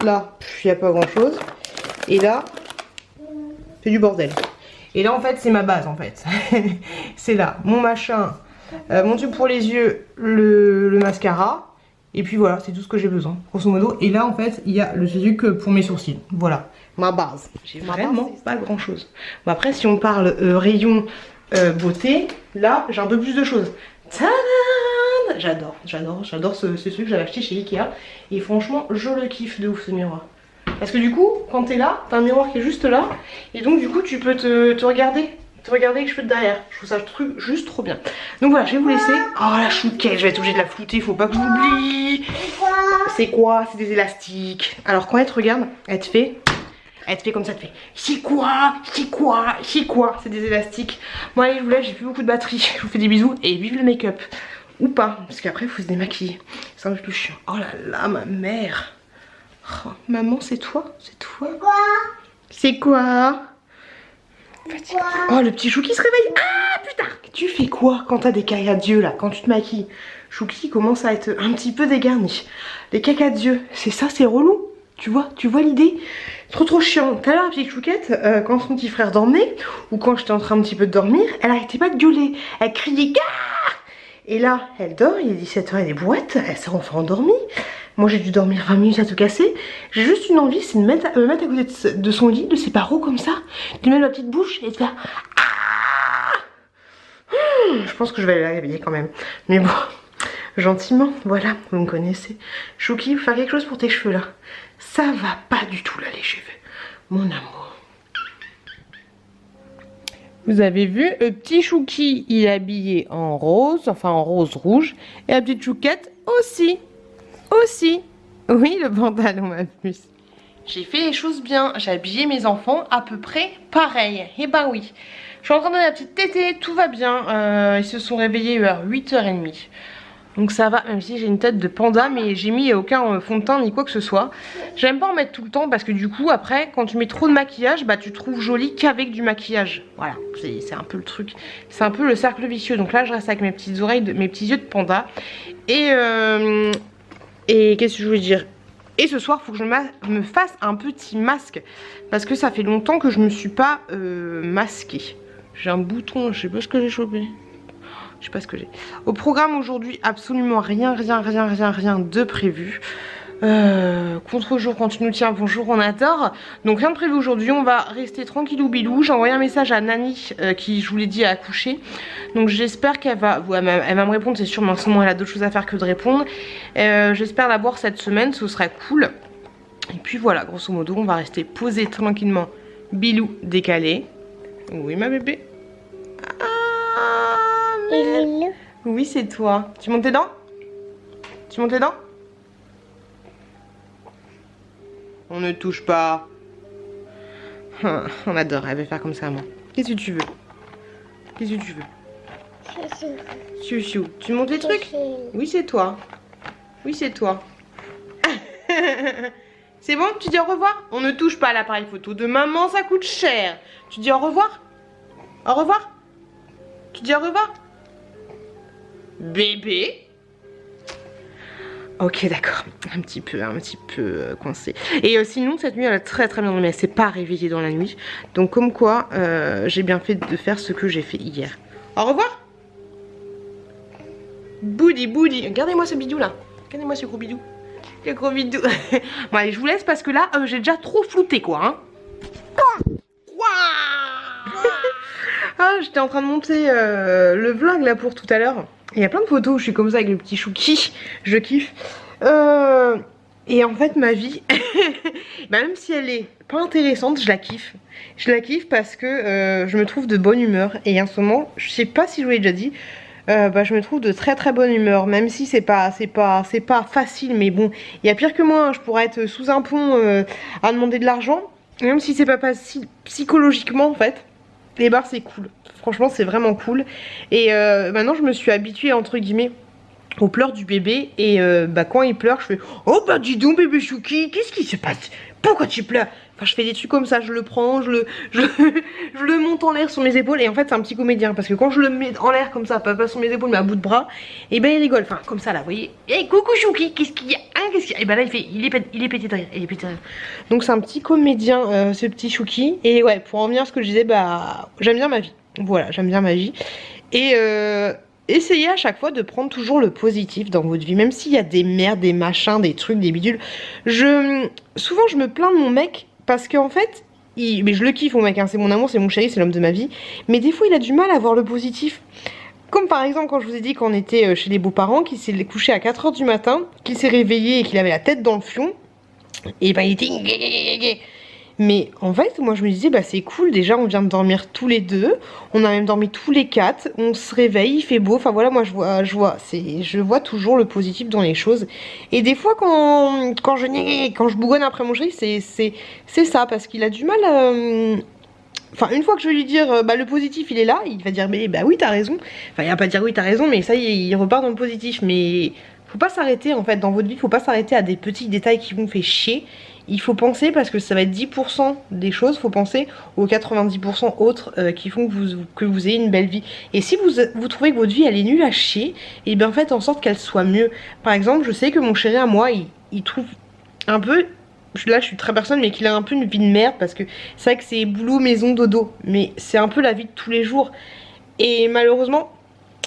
Là, il n'y a pas grand chose. Et là, c'est du bordel. Et là, en fait, c'est ma base, en fait. C'est là, mon machin, mon tube pour les yeux, le mascara. Et puis voilà, c'est tout ce que j'ai besoin, grosso modo. Et là, en fait, il y a le truc pour mes sourcils. Voilà, ma base. J'ai vraiment pas grand chose. Bon, après, si on parle rayon beauté, là, j'ai un peu plus de choses. Tadam! J'adore ce truc que j'avais acheté chez Ikea. Et franchement, je le kiffe de ouf ce miroir. Parce que du coup, quand t'es là, t'as un miroir qui est juste là. Et donc, du coup, tu peux te regarder. Regardez que je peux de derrière, je trouve ça juste trop bien. Donc voilà, je vais vous laisser. Oh la chouquette, je vais être obligée de la flouter, il faut pas que j'oublie. C'est quoi? C'est des élastiques. Alors quand elle te regarde, elle te fait comme ça, elle te fait c'est quoi? C'est des élastiques. Bon allez, je vous laisse, j'ai plus beaucoup de batterie. Je vous fais des bisous et vive le make-up. Ou pas, parce qu'après il faut se démaquiller. C'est un peu plus chiant. Oh là là, ma mère. Oh, maman, c'est toi? C'est toi? C'est quoi? Oh le petit Chouki se réveille. Ah putain. Tu fais quoi quand t'as des caca d'yeux là, quand tu te maquilles? Chouki commence à être un petit peu dégarni. Les caca d'yeux, c'est ça, c'est relou. Tu vois l'idée? Trop chiant. Tout à l'heure la petite Chouquette, quand son petit frère dormait, ou quand j'étais en train un petit peu de dormir, elle arrêtait pas de gueuler. Elle criait gare. Et là, elle dort, il est 17 h, elle est boîte, elle s'est enfin endormie. Moi j'ai dû dormir 20 minutes à tout casser. J'ai juste une envie, c'est de me mettre à côté de son lit, de ses barreaux comme ça, de mettre ma petite bouche et de faire ah. Je pense que je vais aller la réveiller quand même. Mais bon, gentiment, voilà, vous me connaissez. Chouki, faut faire quelque chose pour tes cheveux là. Ça va pas du tout là les cheveux. Mon amour. Vous avez vu, le petit Chouki, il est habillé en rose, enfin en rose rouge. Et la petite Chouquette aussi. Aussi. Oui, le pantalon, ma puce. J'ai fait les choses bien. J'ai habillé mes enfants à peu près pareil. Et bah oui. Je suis en train de donner la petite tétée, tout va bien. Ils se sont réveillés vers 8h30. Donc ça va, même si j'ai une tête de panda, mais j'ai mis aucun fond de teint ni quoi que ce soit. J'aime pas en mettre tout le temps parce que du coup après quand tu mets trop de maquillage, bah tu trouves jolie qu'avec du maquillage. Voilà, c'est un peu le truc. C'est un peu le cercle vicieux. Donc là je reste avec mes petites oreilles, mes petits yeux de panda. Et qu'est-ce que je voulais dire? Et ce soir, il faut que je me fasse un petit masque. Parce que ça fait longtemps que je me suis pas masquée. J'ai un bouton, je sais pas ce que j'ai chopé. Je sais pas ce que j'ai. Au programme aujourd'hui, absolument rien de prévu. Contre-jour quand tu nous tiens, bonjour, on adore. Donc rien de prévu aujourd'hui, on va rester tranquillou bilou. J'ai envoyé un message à Nani qui, je vous l'ai dit, a accouché. Donc j'espère qu'elle va, elle va me répondre, c'est sûr, mais en ce moment elle a d'autres choses à faire que de répondre. J'espère la voir cette semaine, ce sera cool. Et puis voilà, grosso modo, on va rester posé tranquillement, bilou décalé. Oui ma bébé. Oui, c'est toi. Tu montes tes dents? Tu montes tes dents? On ne touche pas. On adore, elle veut faire comme ça, moi. Qu'est-ce que tu veux? Qu'est-ce que tu veux? Chouchou. Tu montes les trucs? Oui, c'est toi. Oui, c'est toi. C'est bon? Tu dis au revoir? On ne touche pas à l'appareil photo de maman, ça coûte cher. Tu dis au revoir? Au revoir? Tu dis au revoir? Bébé. Ok, d'accord. Un petit peu coincé. Et sinon, cette nuit, elle a très bien dormi. Elle s'est pas réveillée dans la nuit. Donc, comme quoi, j'ai bien fait de faire ce que j'ai fait hier. Au revoir. Boudi. Regardez-moi ce bidou là. Regardez-moi ce gros bidou. Le gros bidou. Bon, allez, je vous laisse parce que là, j'ai déjà trop flouté, quoi. Hein. Ah, j'étais en train de monter le vlog là pour tout à l'heure. Il y a plein de photos où je suis comme ça avec le petit Chouki. Je kiffe. Et en fait, ma vie, bah, même si elle est pas intéressante, je la kiffe. Je la kiffe parce que je me trouve de bonne humeur. Et en ce moment, je sais pas si je vous l'ai déjà dit, bah, je me trouve de très bonne humeur. Même si c'est pas facile, mais bon, il y a pire que moi. Hein. Je pourrais être sous un pont à demander de l'argent. Même si c'est pas facile psychologiquement en fait. Et bah c'est cool, franchement c'est vraiment cool. Et maintenant je me suis habituée entre guillemets aux pleurs du bébé. Et bah quand il pleure je fais oh bah dis donc bébé Chouki, qu'est-ce qui se passe? Pourquoi tu pleures? Enfin je fais des trucs comme ça, je le prends, je le monte en l'air sur mes épaules. Et en fait c'est un petit comédien parce que quand je le mets en l'air comme ça, pas sur mes épaules mais à bout de bras, et ben il rigole, enfin comme ça là, vous voyez. Et coucou Chouki, qu'est-ce qu'il y a, hein, qu'est-ce qu'il y a? Et ben là il est pété de rire, Donc c'est un petit comédien ce petit Chouki. Et ouais, pour en venir à ce que je disais, bah j'aime bien ma vie. Voilà, j'aime bien ma vie. Et essayez à chaque fois de prendre toujours le positif dans votre vie, même s'il y a des merdes, des machins, des trucs, des bidules. Souvent je me plains de mon mec parce qu'en fait, mais je le kiffe mon mec, hein, c'est mon amour, c'est mon chéri, c'est l'homme de ma vie. Mais des fois il a du mal à voir le positif. Comme par exemple quand je vous ai dit qu'on était chez les beaux-parents, qu'il s'est couché à 4h du matin, qu'il s'est réveillé et qu'il avait la tête dans le fion. Et ben il était... Mais en fait, moi je me disais, bah c'est cool, déjà on vient de dormir tous les deux, on a même dormi tous les quatre, on se réveille, il fait beau, enfin voilà, moi je vois toujours le positif dans les choses. Et des fois quand je bougonne après mon chéri, c'est ça, parce qu'il a du mal à... Enfin, une fois que je vais lui dire, bah le positif il est là, il va dire, mais bah oui t'as raison. Enfin, il va pas dire oui t'as raison, mais ça y est, il repart dans le positif. Mais faut pas s'arrêter en fait, dans votre vie, faut pas s'arrêter à des petits détails qui vous fait chier. Il faut penser, parce que ça va être 10% des choses, faut penser aux 90% autres qui font que vous ayez une belle vie. Et si vous trouvez que votre vie elle est nulle à chier, et bien faites en sorte qu'elle soit mieux. Par exemple, je sais que mon chéri à moi, il trouve un peu... Là je suis très personne, mais qu'il a un peu une vie de merde, parce que c'est vrai que c'est boulot, maison, dodo. Mais c'est un peu la vie de tous les jours. Et malheureusement,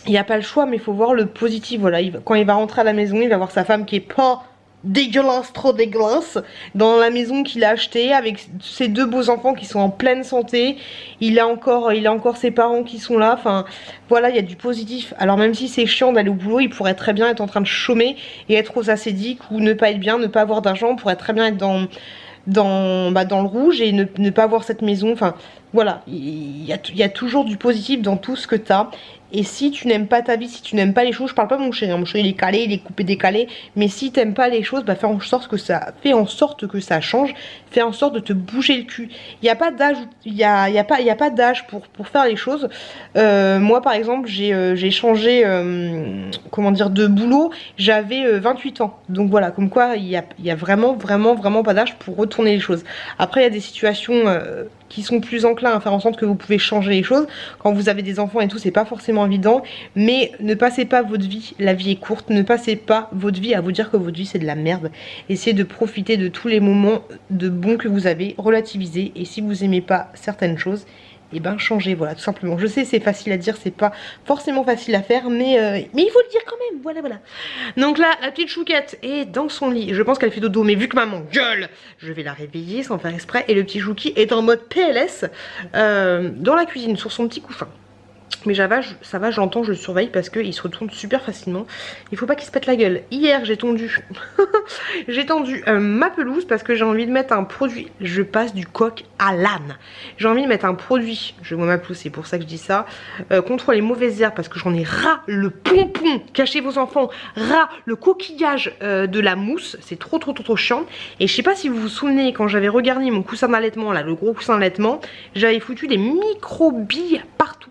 il n'y a pas le choix, mais il faut voir le positif. Voilà, quand il va rentrer à la maison, il va voir sa femme qui est pas... dégueulasse, trop dégueulasse, dans la maison qu'il a achetée avec ses deux beaux enfants qui sont en pleine santé. Il a encore ses parents qui sont là. Enfin voilà, il y a du positif. Alors même si c'est chiant d'aller au boulot, il pourrait très bien être en train de chômer et être aux acédiques, ou ne pas être bien, ne pas avoir d'argent. On pourrait très bien être dans le rouge et ne pas voir cette maison. Enfin voilà, il y a toujours du positif dans tout ce que tu as. Et si tu n'aimes pas ta vie, si tu n'aimes pas les choses, je parle pas de mon chéri, hein, mon chéri il est calé, il est coupé décalé, mais si tu n'aimes pas les choses, bah fais en sorte que ça change, fais en sorte de te bouger le cul. Il n'y a pas d'âge, il y a pas d'âge pour faire les choses. Moi par exemple, j'ai changé comment dire, de boulot, j'avais 28 ans. Donc voilà, comme quoi il y a vraiment pas d'âge pour retourner les choses. Après il y a des situations qui sont plus enclins à faire en sorte que vous pouvez changer les choses. Quand vous avez des enfants et tout, c'est pas forcément évident, mais ne passez pas votre vie, la vie est courte, ne passez pas votre vie à vous dire que votre vie c'est de la merde. Essayez de profiter de tous les moments de bons que vous avez, relativisez, et si vous aimez pas certaines choses, et ben changez, voilà, tout simplement. Je sais, c'est facile à dire, c'est pas forcément facile à faire, mais il faut le dire quand même, voilà. Donc là, la petite chouquette est dans son lit, je pense qu'elle fait dodo, mais vu que maman gueule, je vais la réveiller sans faire exprès, et le petit chouki est en mode PLS, dans la cuisine, sur son petit coussin. Mais ça va, j'entends, je le surveille parce qu'il se retourne super facilement. Il faut pas qu'il se pète la gueule. Hier, j'ai tendu ma pelouse parce que j'ai envie de mettre un produit. Je passe du coq à l'âne. J'ai envie de mettre un produit, je vois ma pelouse, c'est pour ça que je dis ça, contre les mauvaises herbes parce que j'en ai ras le pompon. Cachez vos enfants, ras le coquillage de la mousse. C'est trop chiant. Et je sais pas si vous vous souvenez, quand j'avais regardé mon coussin d'allaitement, là, le gros coussin d'allaitement, j'avais foutu des micro-billes partout.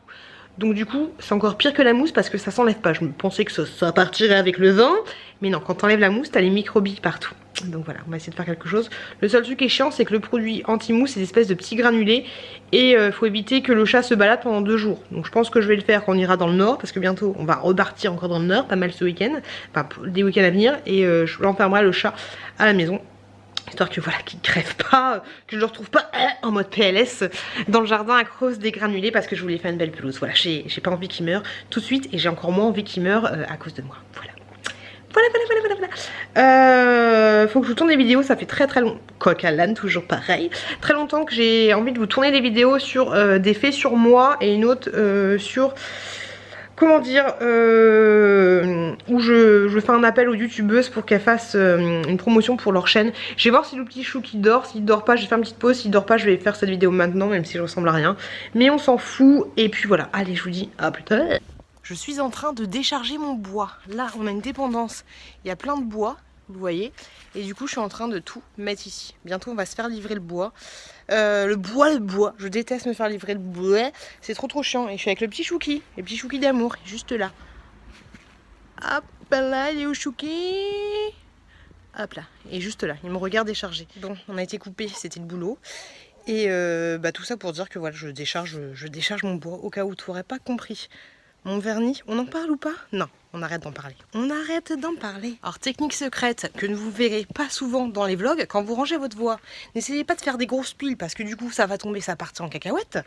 Donc du coup c'est encore pire que la mousse parce que ça s'enlève pas. Je me pensais que ça partirait avec le vin, mais non, quand t'enlèves la mousse t'as les microbilles partout. Donc voilà, on va essayer de faire quelque chose. Le seul truc qui est chiant, c'est que le produit anti-mousse, c'est des espèces de petits granulés, et faut éviter que le chat se balade pendant 2 jours. Donc je pense que je vais le faire quand on ira dans le nord, parce que bientôt on va repartir encore dans le nord, pas mal ce week-end, enfin des week-ends à venir, et je l'enfermerai le chat à la maison. Histoire que voilà, qu'il crève pas, que je le retrouve pas en mode PLS dans le jardin à cause des granulés, parce que je voulais faire une belle pelouse. Voilà, j'ai pas envie qu'il meure tout de suite, et j'ai encore moins envie qu'il meure à cause de moi. Voilà. Faut que je vous tourne des vidéos, ça fait très longtemps, coq à l'âne, toujours pareil, très longtemps que j'ai envie de vous tourner des vidéos sur des faits sur moi, et une autre sur... comment dire, où je fais un appel aux youtubeuses pour qu'elles fassent une promotion pour leur chaîne. Je vais voir si le petit chou qui dort, s'il dort pas je vais faire une petite pause, s'il dort pas je vais faire cette vidéo maintenant même si je ressemble à rien. Mais on s'en fout et puis voilà, allez je vous dis à plus tard. Je suis en train de décharger mon bois. Là on a une dépendance, il y a plein de bois, vous voyez. Et du coup je suis en train de tout mettre ici. Bientôt on va se faire livrer le bois. Le bois, je déteste me faire livrer le bois. C'est trop chiant. Et je suis avec le petit chouki, le petit chouki d'amour, juste là. Hop là, il est où chouki? Hop là, et juste là, il me regarde décharger. Bon, on a été coupé, c'était le boulot. Et tout ça pour dire que voilà, je décharge mon bois au cas où tu n'aurais pas compris. Mon vernis, on en parle ou pas? Non, on arrête d'en parler. On arrête d'en parler. Alors, technique secrète que vous verrez pas souvent dans les vlogs, quand vous rangez votre bois, n'essayez pas de faire des grosses piles parce que du coup ça va tomber, ça va partir en cacahuète.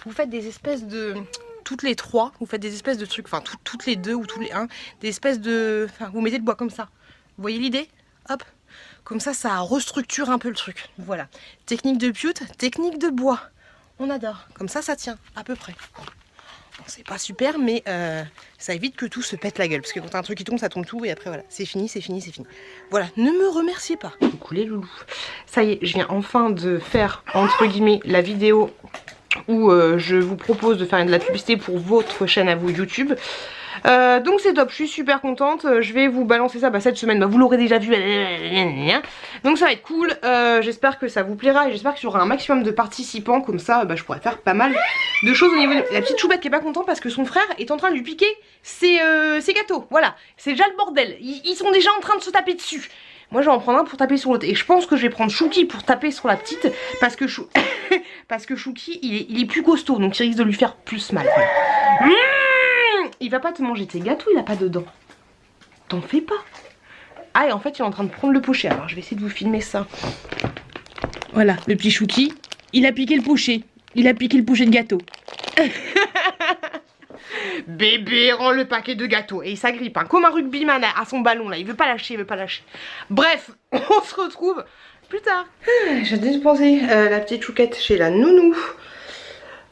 Vous faites des espèces de... toutes les 3, vous faites des espèces de trucs, enfin toutes les 2 ou tous les 1, des espèces de... Enfin, vous mettez le bois comme ça. Vous voyez l'idée? Hop. Comme ça restructure un peu le truc. Voilà. Technique de pioute, technique de bois. On adore. Comme ça tient, à peu près. Bon, c'est pas super, mais ça évite que tout se pète la gueule. Parce que quand t'as un truc qui tombe, ça tombe tout. Et après, voilà, c'est fini. Voilà, ne me remerciez pas. Coucou les loulous. Ça y est, je viens enfin de faire, entre guillemets, la vidéo où je vous propose de faire de la publicité pour votre chaîne à vous YouTube. Donc c'est top, je suis super contente. Je vais vous balancer ça cette semaine, vous l'aurez déjà vu. Donc ça va être cool. J'espère que ça vous plaira et j'espère qu'il y aura un maximum de participants. Comme ça je pourrais faire pas mal de choses au niveau de... La petite choupette qui est pas contente parce que son frère est en train de lui piquer ses gâteaux. Voilà, c'est déjà le bordel. Ils sont déjà en train de se taper dessus. Moi je vais en prendre un pour taper sur l'autre. Et je pense que je vais prendre Chouki pour taper sur la petite. Parce que Chouki il est plus costaud. Donc il risque de lui faire plus mal. Voilà. Il va pas te manger tes gâteaux, il a pas dedans. T'en fais pas. Ah et en fait il est en train de prendre le pocher. Alors je vais essayer de vous filmer ça. Voilà, le petit Chouki, il a piqué le pocher. Il a piqué le pocher de gâteau. Bébé rend le paquet de gâteaux. Et il s'agrippe hein, comme un rugbyman à son ballon là. Il veut pas lâcher, Bref, on se retrouve plus tard. J'ai dépensé la petite chouquette chez la nounou.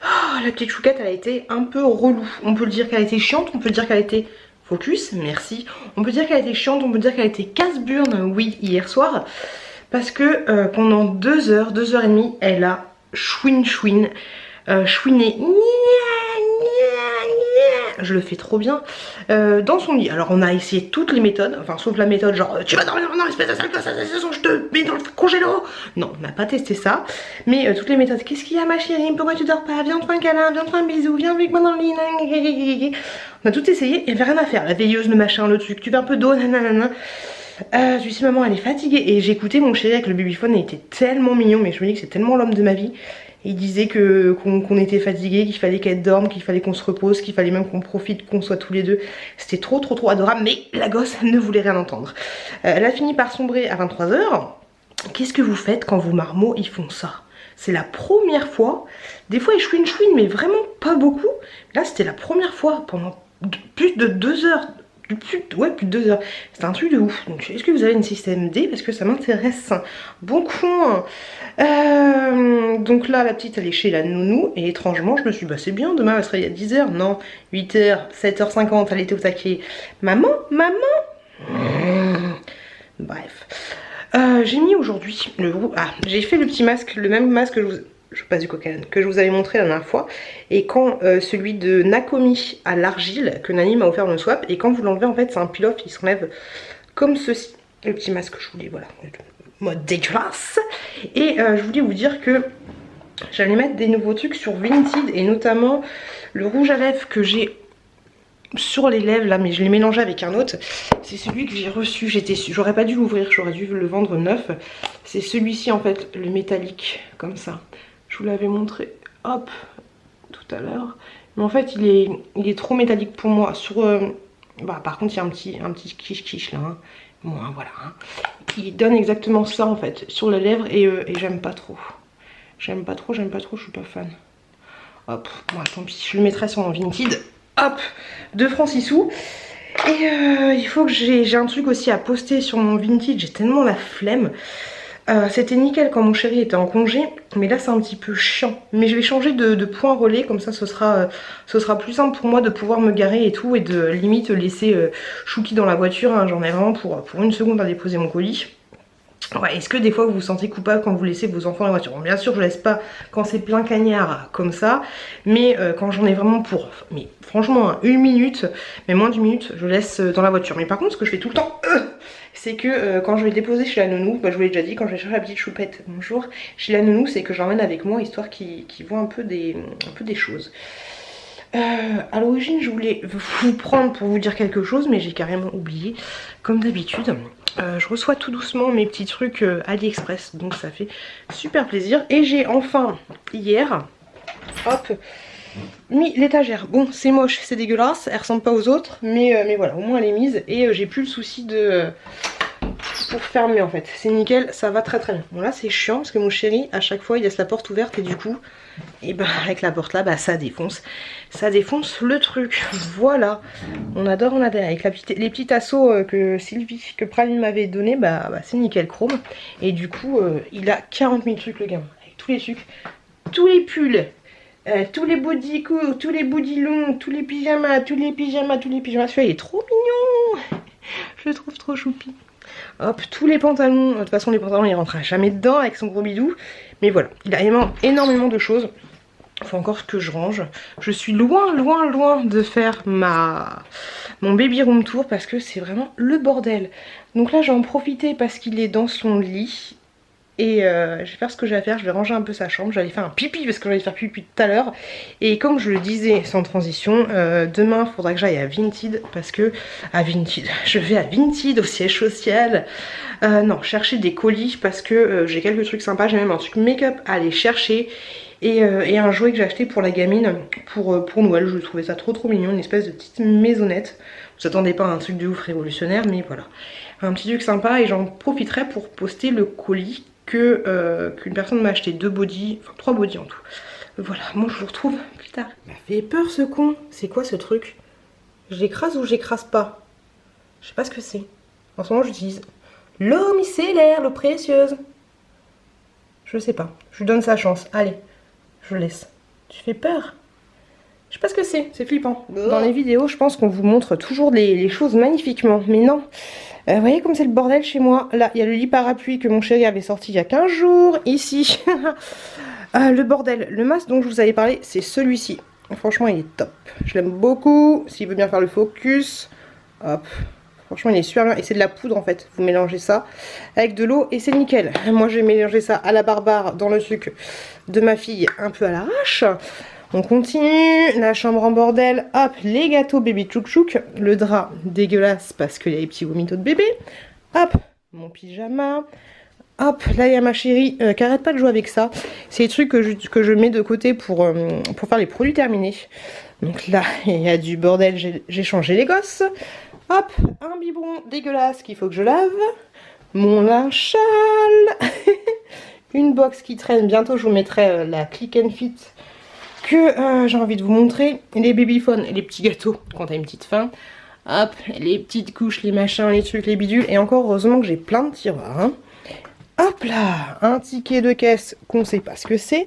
Oh, la petite chouquette elle a été un peu relou. On peut le dire qu'elle a été chiante, on peut dire qu'elle a été focus, merci. On peut dire qu'elle a été chiante, on peut dire qu'elle a été casse-burne, oui, hier soir. parce que pendant 2 heures et demie, elle a chouiné, je le fais trop bien, dans son lit. Alors on a essayé toutes les méthodes, enfin sauf la méthode genre tu vas dormir dans l'espèce de sale gosse, je te mets dans le congélo. Non, on n'a pas testé ça, mais toutes les méthodes. Qu'est-ce qu'il y a ma chérie, pourquoi tu dors pas, viens te faire un câlin, viens te faire un bisou, viens avec moi dans le lit. On a tout essayé et il n'y avait rien à faire. La veilleuse, le machin, le truc, tu fais un peu d'eau, nanana. Je lui ai dit maman elle est fatiguée, et j'ai écouté mon chéri avec le babyphone, il était tellement mignon, mais je me dis que c'est tellement l'homme de ma vie. Il disait qu'on était fatigué, qu'il fallait qu'elle dorme, qu'il fallait qu'on se repose, qu'il fallait même qu'on profite, qu'on soit tous les deux. C'était trop adorable, mais la gosse ne voulait rien entendre. Elle a fini par sombrer à 23 h. Qu'est-ce que vous faites quand vos marmots ils font ça? C'est la première fois. Des fois ils chouinent, mais vraiment pas beaucoup. Là c'était la première fois pendant plus de 2 heures. Plus de 2 heures. C'est un truc de ouf. Donc est-ce que vous avez une système D? Parce que ça m'intéresse beaucoup. Donc là la petite elle est chez la nounou. Et étrangement je me suis dit bah c'est bien, demain elle sera il y a 10 h. Non, 8 h, 7h50 elle était au taquet. Maman. Bref. J'ai mis aujourd'hui le j'ai fait le petit masque, le même masque que je passe du coq à l'âne, que je vous avais montré la dernière fois. Et quand celui de Nakomi à l'argile que Nani m'a offert dans le swap, et quand vous l'enlevez en fait c'est un peel-off, il s'enlève comme ceci. Le petit masque que je voulais, voilà, mode dégueulasse. Et je voulais vous dire que j'allais mettre des nouveaux trucs sur Vinted, et notamment le rouge à lèvres que j'ai sur les lèvres là, mais je l'ai mélangé avec un autre. C'est celui que j'ai reçu, j'aurais pas dû l'ouvrir, j'aurais dû le vendre neuf. C'est celui-ci en fait, le métallique, comme ça. Je vous l'avais montré, hop, tout à l'heure. Mais en fait, il est trop métallique pour moi. Par contre, il y a un petit quiche là. Hein. Bon, voilà. Hein. Il donne exactement ça en fait sur les lèvres, et j'aime pas trop. J'aime pas trop, je suis pas fan. Hop, bon, tant pis, je le mettrai sur mon Vinted. Hop, 2 francs 6 sous. Et il faut que j'ai un truc aussi à poster sur mon Vinted. J'ai tellement la flemme. C'était nickel quand mon chéri était en congé, mais là c'est un petit peu chiant. Mais je vais changer de point relais, comme ça ce sera plus simple pour moi de pouvoir me garer et tout, et de limite laisser Chouki dans la voiture. Hein. J'en ai vraiment pour 1 seconde à déposer mon colis. Ouais, est-ce que des fois vous vous sentez coupable quand vous laissez vos enfants dans la voiture? Bon, bien sûr je laisse pas quand c'est plein cagnard comme ça, mais quand j'en ai vraiment pour, mais franchement 1 minute, mais moins d'1 minute, je laisse dans la voiture. Mais par contre ce que je fais tout le temps, c'est que quand je vais le déposer chez la nounou, bah, je vous l'ai déjà dit, quand je vais chercher la petite choupette, bonjour, chez la nounou, c'est que j'emmène avec moi, histoire qu'ils voient un peu des choses. À l'origine je voulais vous prendre pour vous dire quelque chose, mais j'ai carrément oublié, comme d'habitude. Je reçois tout doucement mes petits trucs AliExpress, donc ça fait super plaisir. Et j'ai enfin hier, hop, mis l'étagère. Bon, c'est moche, c'est dégueulasse, elle ressemble pas aux autres, mais voilà, au moins elle est mise, et j'ai plus le souci pour fermer en fait. C'est nickel, ça va très bien. Bon là c'est chiant parce que mon chéri à chaque fois il laisse la porte ouverte, et du coup, et bah avec la porte là, bah ça défonce le truc. Voilà, on adore avec les petits assos que Praline m'avait donné, bah c'est nickel chrome. Et du coup il a 40 000 trucs le gamin, avec tous les trucs, tous les pulls, tous les bodys courts, tous les bodys longs, tous les pyjamas. Celui-là il est trop mignon, je le trouve trop choupi. Hop, tous les pantalons, de toute façon les pantalons il rentrera jamais dedans avec son gros bidou. Mais voilà, il a énormément de choses. Il faut encore que je range. Je suis loin de faire mon baby room tour, parce que c'est vraiment le bordel. Donc là je vais en profiter parce qu'il est dans son lit. Et je vais faire ce que j'ai à faire, je vais ranger un peu sa chambre. J'allais faire un pipi parce que j'allais faire pipi tout à l'heure. Et comme je le disais sans transition, demain il faudra que j'aille à Vinted, parce que je vais à Vinted au siège social. Non, chercher des colis, parce que j'ai quelques trucs sympas. J'ai même un truc make-up à aller chercher. Et un jouet que j'ai acheté pour la gamine pour Noël. Je trouvais ça trop mignon, une espèce de petite maisonnette. Vous attendez pas à un truc de ouf révolutionnaire, mais voilà. Un petit truc sympa, et j'en profiterai pour poster le colis qu'une personne m'a acheté, 2 bodys, enfin 3 bodys en tout. Voilà, moi je vous retrouve plus tard. Il m'a fait peur ce con. C'est quoi ce truc? Je l'écrase ou j'écrase pas? Je sais pas ce que c'est. En ce moment j'utilise l'eau micellaire, l'eau précieuse. Je sais pas, je lui donne sa chance. Allez, je laisse. Tu fais peur? Je sais pas ce que c'est flippant. Dans les vidéos, je pense qu'on vous montre toujours les choses magnifiquement, mais non. Vous voyez comme c'est le bordel chez moi. Là, il y a le lit parapluie que mon chéri avait sorti il y a 15 jours. Ici, le bordel. Le masque dont je vous avais parlé, c'est celui-ci. Franchement, il est top. Je l'aime beaucoup. S'il veut bien faire le focus. Hop. Franchement, il est super bien. Et c'est de la poudre en fait. Vous mélangez ça avec de l'eau et c'est nickel. Moi, j'ai mélangé ça à la barbare dans le sucre de ma fille un peu à l'arrache. On continue, la chambre en bordel, hop, les gâteaux bébé tchouk tchouk, le drap dégueulasse parce qu'il y a les petits vomitos de bébé, hop, mon pyjama, hop, là il y a ma chérie qui arrête pas de jouer avec ça, c'est les trucs que je mets de côté pour faire les produits terminés. Donc là, il y a du bordel, j'ai changé les gosses, hop, un biberon dégueulasse qu'il faut que je lave, mon linge sale, une box qui traîne, bientôt je vous mettrai la Click and Fit que j'ai envie de vous montrer, les babyphones et les petits gâteaux quand t'as une petite faim, hop, les petites couches, les machins, les trucs, les bidules, et encore heureusement que j'ai plein de tiroirs, hein. Hop là, un ticket de caisse qu'on sait pas ce que c'est,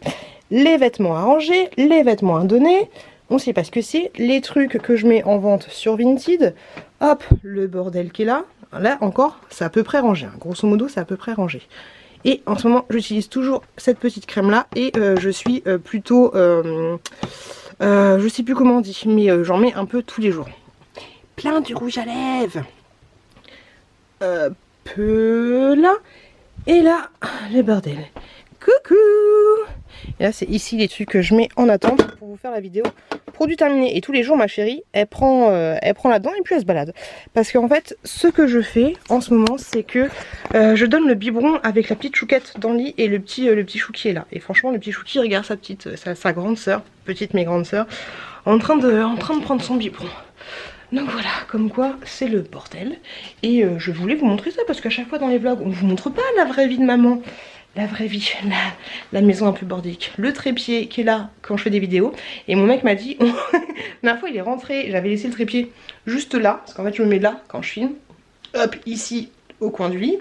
les vêtements à ranger, les vêtements à donner, on sait pas ce que c'est, les trucs que je mets en vente sur Vinted, hop, le bordel qui est là, là encore, c'est à peu près rangé, hein. Grosso modo c'est à peu près rangé. Et en ce moment, j'utilise toujours cette petite crème là et je suis plutôt, je sais plus comment on dit, mais j'en mets un peu tous les jours. Plein du rouge à lèvres. Peu là. Et là, le bordel. Coucou. Et là, c'est ici les trucs que je mets en attente pour vous faire la vidéo. Produit terminé. Et tous les jours, ma chérie, elle prend là-dedans et puis elle se balade. Parce qu'en fait, ce que je fais en ce moment, c'est que je donne le biberon avec la petite chouquette dans le lit et le petit chou qui est là. Et franchement, le petit chou qui regarde sa grande sœur, petite mais grande sœur, en train de prendre son biberon. Donc voilà, comme quoi c'est le bordel. Et je voulais vous montrer ça parce qu'à chaque fois dans les vlogs, on vous montre pas la vraie vie de maman. La vraie vie, la maison un peu bordélique. Le trépied qui est là quand je fais des vidéos. Et mon mec m'a dit, la dernière fois il est rentré, j'avais laissé le trépied juste là. Parce qu'en fait je me mets là quand je filme. Hop, ici au coin du lit.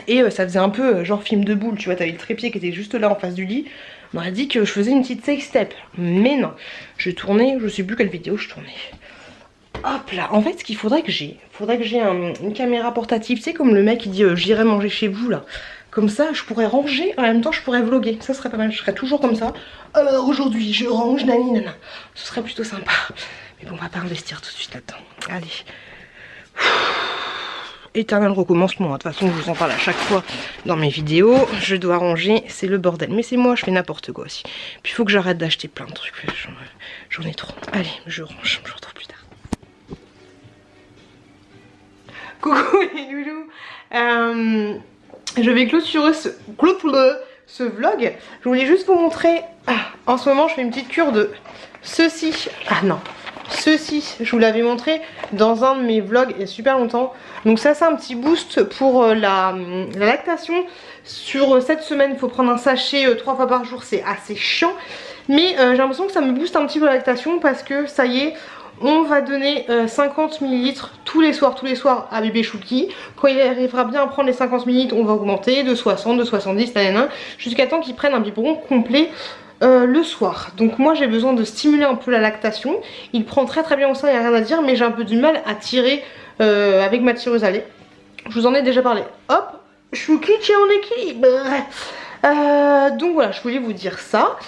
Et ça faisait un peu genre film de boule, tu vois, t'avais le trépied qui était juste là en face du lit. On m'a dit que je faisais une petite safe step. Mais non, je tournais, je sais plus quelle vidéo je tournais. Hop là, en fait ce qu'il faudrait que j'ai, une caméra portative, tu sais comme le mec qui dit j'irai manger chez vous là. Comme ça je pourrais ranger, en même temps je pourrais vlogger, ça serait pas mal, je serais toujours comme ça. Alors aujourd'hui je range, nani nana, ce serait plutôt sympa. Mais bon on va pas investir tout de suite là-dedans, allez. Éternel recommencement, de toute façon je vous en parle à chaque fois dans mes vidéos, je dois ranger, c'est le bordel, mais c'est moi, je fais n'importe quoi aussi. Puis il faut que j'arrête d'acheter plein de trucs, j'en ai trop. Allez, je range, je vous retrouve plus tard. Coucou les loulous, je vais clôturer ce vlog. Je voulais juste vous montrer, en ce moment je fais une petite cure de ceci, ceci, je vous l'avais montré dans un de mes vlogs il y a super longtemps. Donc ça c'est un petit boost pour la lactation. Sur cette semaine il faut prendre un sachet 3 fois par jour, c'est assez chiant. Mais j'ai l'impression que ça me booste un petit peu la lactation parce que ça y est, on va donner 50 ml tous les soirs à bébé Chouki. Quand il arrivera bien à prendre les 50 ml, on va augmenter de 60, de 70, jusqu'à temps qu'il prenne un biberon complet le soir. Donc moi j'ai besoin de stimuler un peu la lactation. Il prend très très bien au sein, il n'y a rien à dire, mais j'ai un peu du mal à tirer avec ma tireuse à lait. Je vous en ai déjà parlé. Hop, Chouki tient en équilibre. Donc voilà, je voulais vous dire ça.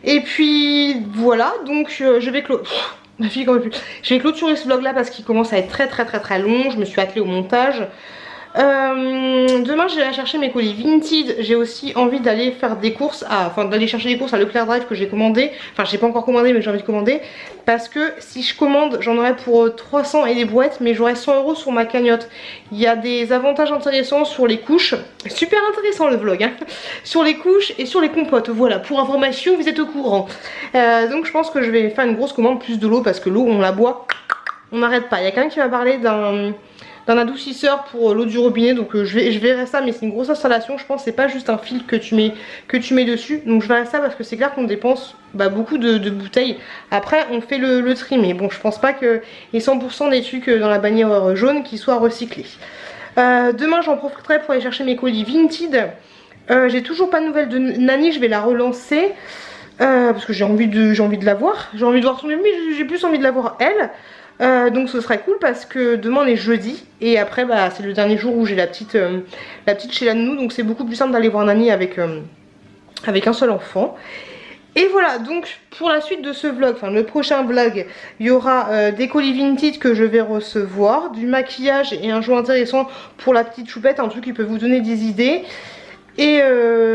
Et puis voilà, donc je vais ma fille quand même plus. Je vais clôturer ce vlog là parce qu'il commence à être très long. Je me suis attelée au montage. Demain je vais aller chercher mes colis Vinted. J'ai aussi envie d'aller faire des courses d'aller chercher des courses à Leclerc Drive que j'ai commandé. Enfin j'ai pas encore commandé mais j'ai envie de commander. Parce que si je commande j'en aurai pour 300 et des brouettes. Mais j'aurai 100 € sur ma cagnotte. Il y a des avantages intéressants sur les couches. Super intéressant le vlog hein. Sur les couches et sur les compotes. Voilà, pour information vous êtes au courant. Donc je pense que je vais faire une grosse commande plus de l'eau. Parce que l'eau on la boit, on n'arrête pas. Il y a quelqu'un qui m'a parlé d'un adoucisseur pour l'eau du robinet, donc je verrai ça, mais c'est une grosse installation, je pense. C'est pas juste un fil que tu mets dessus, donc je verrai ça parce que c'est clair qu'on dépense beaucoup de bouteilles. Après on fait le tri, mais bon je pense pas que les 100% des trucs dans la bannière jaune qui soient recyclés. Demain j'en profiterai pour aller chercher mes colis Vinted. J'ai toujours pas de nouvelles de Nani, je vais la relancer parce que j'ai envie de la voir, j'ai envie de voir son bébé, mais j'ai plus envie de la voir elle. Donc ce serait cool parce que demain on est jeudi et après bah, c'est le dernier jour où j'ai la petite chez la nounou, donc c'est beaucoup plus simple d'aller voir Nani avec un seul enfant. Et voilà, donc pour la suite de ce vlog, enfin le prochain vlog, il y aura des colis vintage que je vais recevoir, du maquillage et un jeu intéressant pour la petite choupette, un truc qui peut vous donner des idées. Et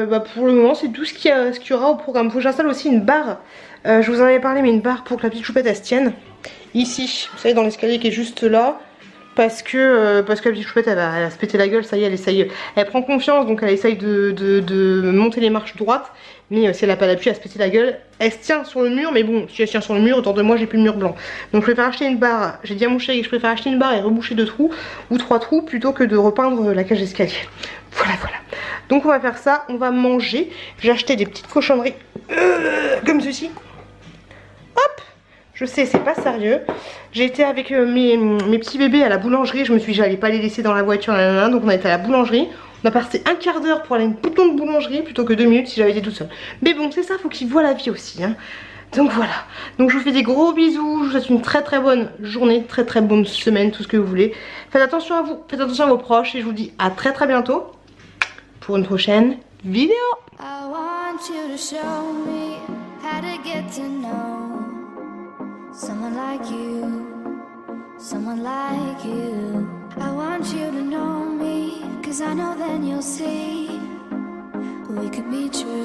bah pour le moment c'est tout ce qu'il y aura au programme. Faut que j'installe aussi une barre, je vous en avais parlé, mais une barre pour que la petite choupette elle se tienne. Ici, vous savez, dans l'escalier qui est juste là. Parce que la petite choupette elle va se péter la gueule, ça y est, elle prend confiance, donc elle essaye de monter les marches droites. Mais si elle n'a pas d'appui, elle se péter la gueule. Elle se tient sur le mur, mais bon, si elle se tient sur le mur, autour de moi j'ai plus le mur blanc. Donc je préfère acheter une barre, j'ai dit à mon chéri que je préfère acheter une barre et reboucher 2 trous ou 3 trous plutôt que de repeindre la cage d'escalier. Voilà. Donc on va faire ça, on va manger. J'ai acheté des petites cochonneries comme ceci. Hop! Je sais, c'est pas sérieux. J'ai été avec mes petits bébés à la boulangerie. Je me suis dit, j'allais pas les laisser dans la voiture. Donc on a été à la boulangerie. On a passé un quart d'heure pour aller à une bouton de boulangerie plutôt que 2 minutes si j'avais été toute seule. Mais bon, c'est ça, faut qu'ils voient la vie aussi. Hein. Donc voilà. Donc je vous fais des gros bisous. Je vous souhaite une très bonne journée, très bonne semaine, tout ce que vous voulez. Faites attention à vous, faites attention à vos proches. Et je vous dis à très bientôt pour une prochaine vidéo. I want you to show me how to get to know someone like you, someone like you. I want you to know me, 'cause I know then you'll see we could be true.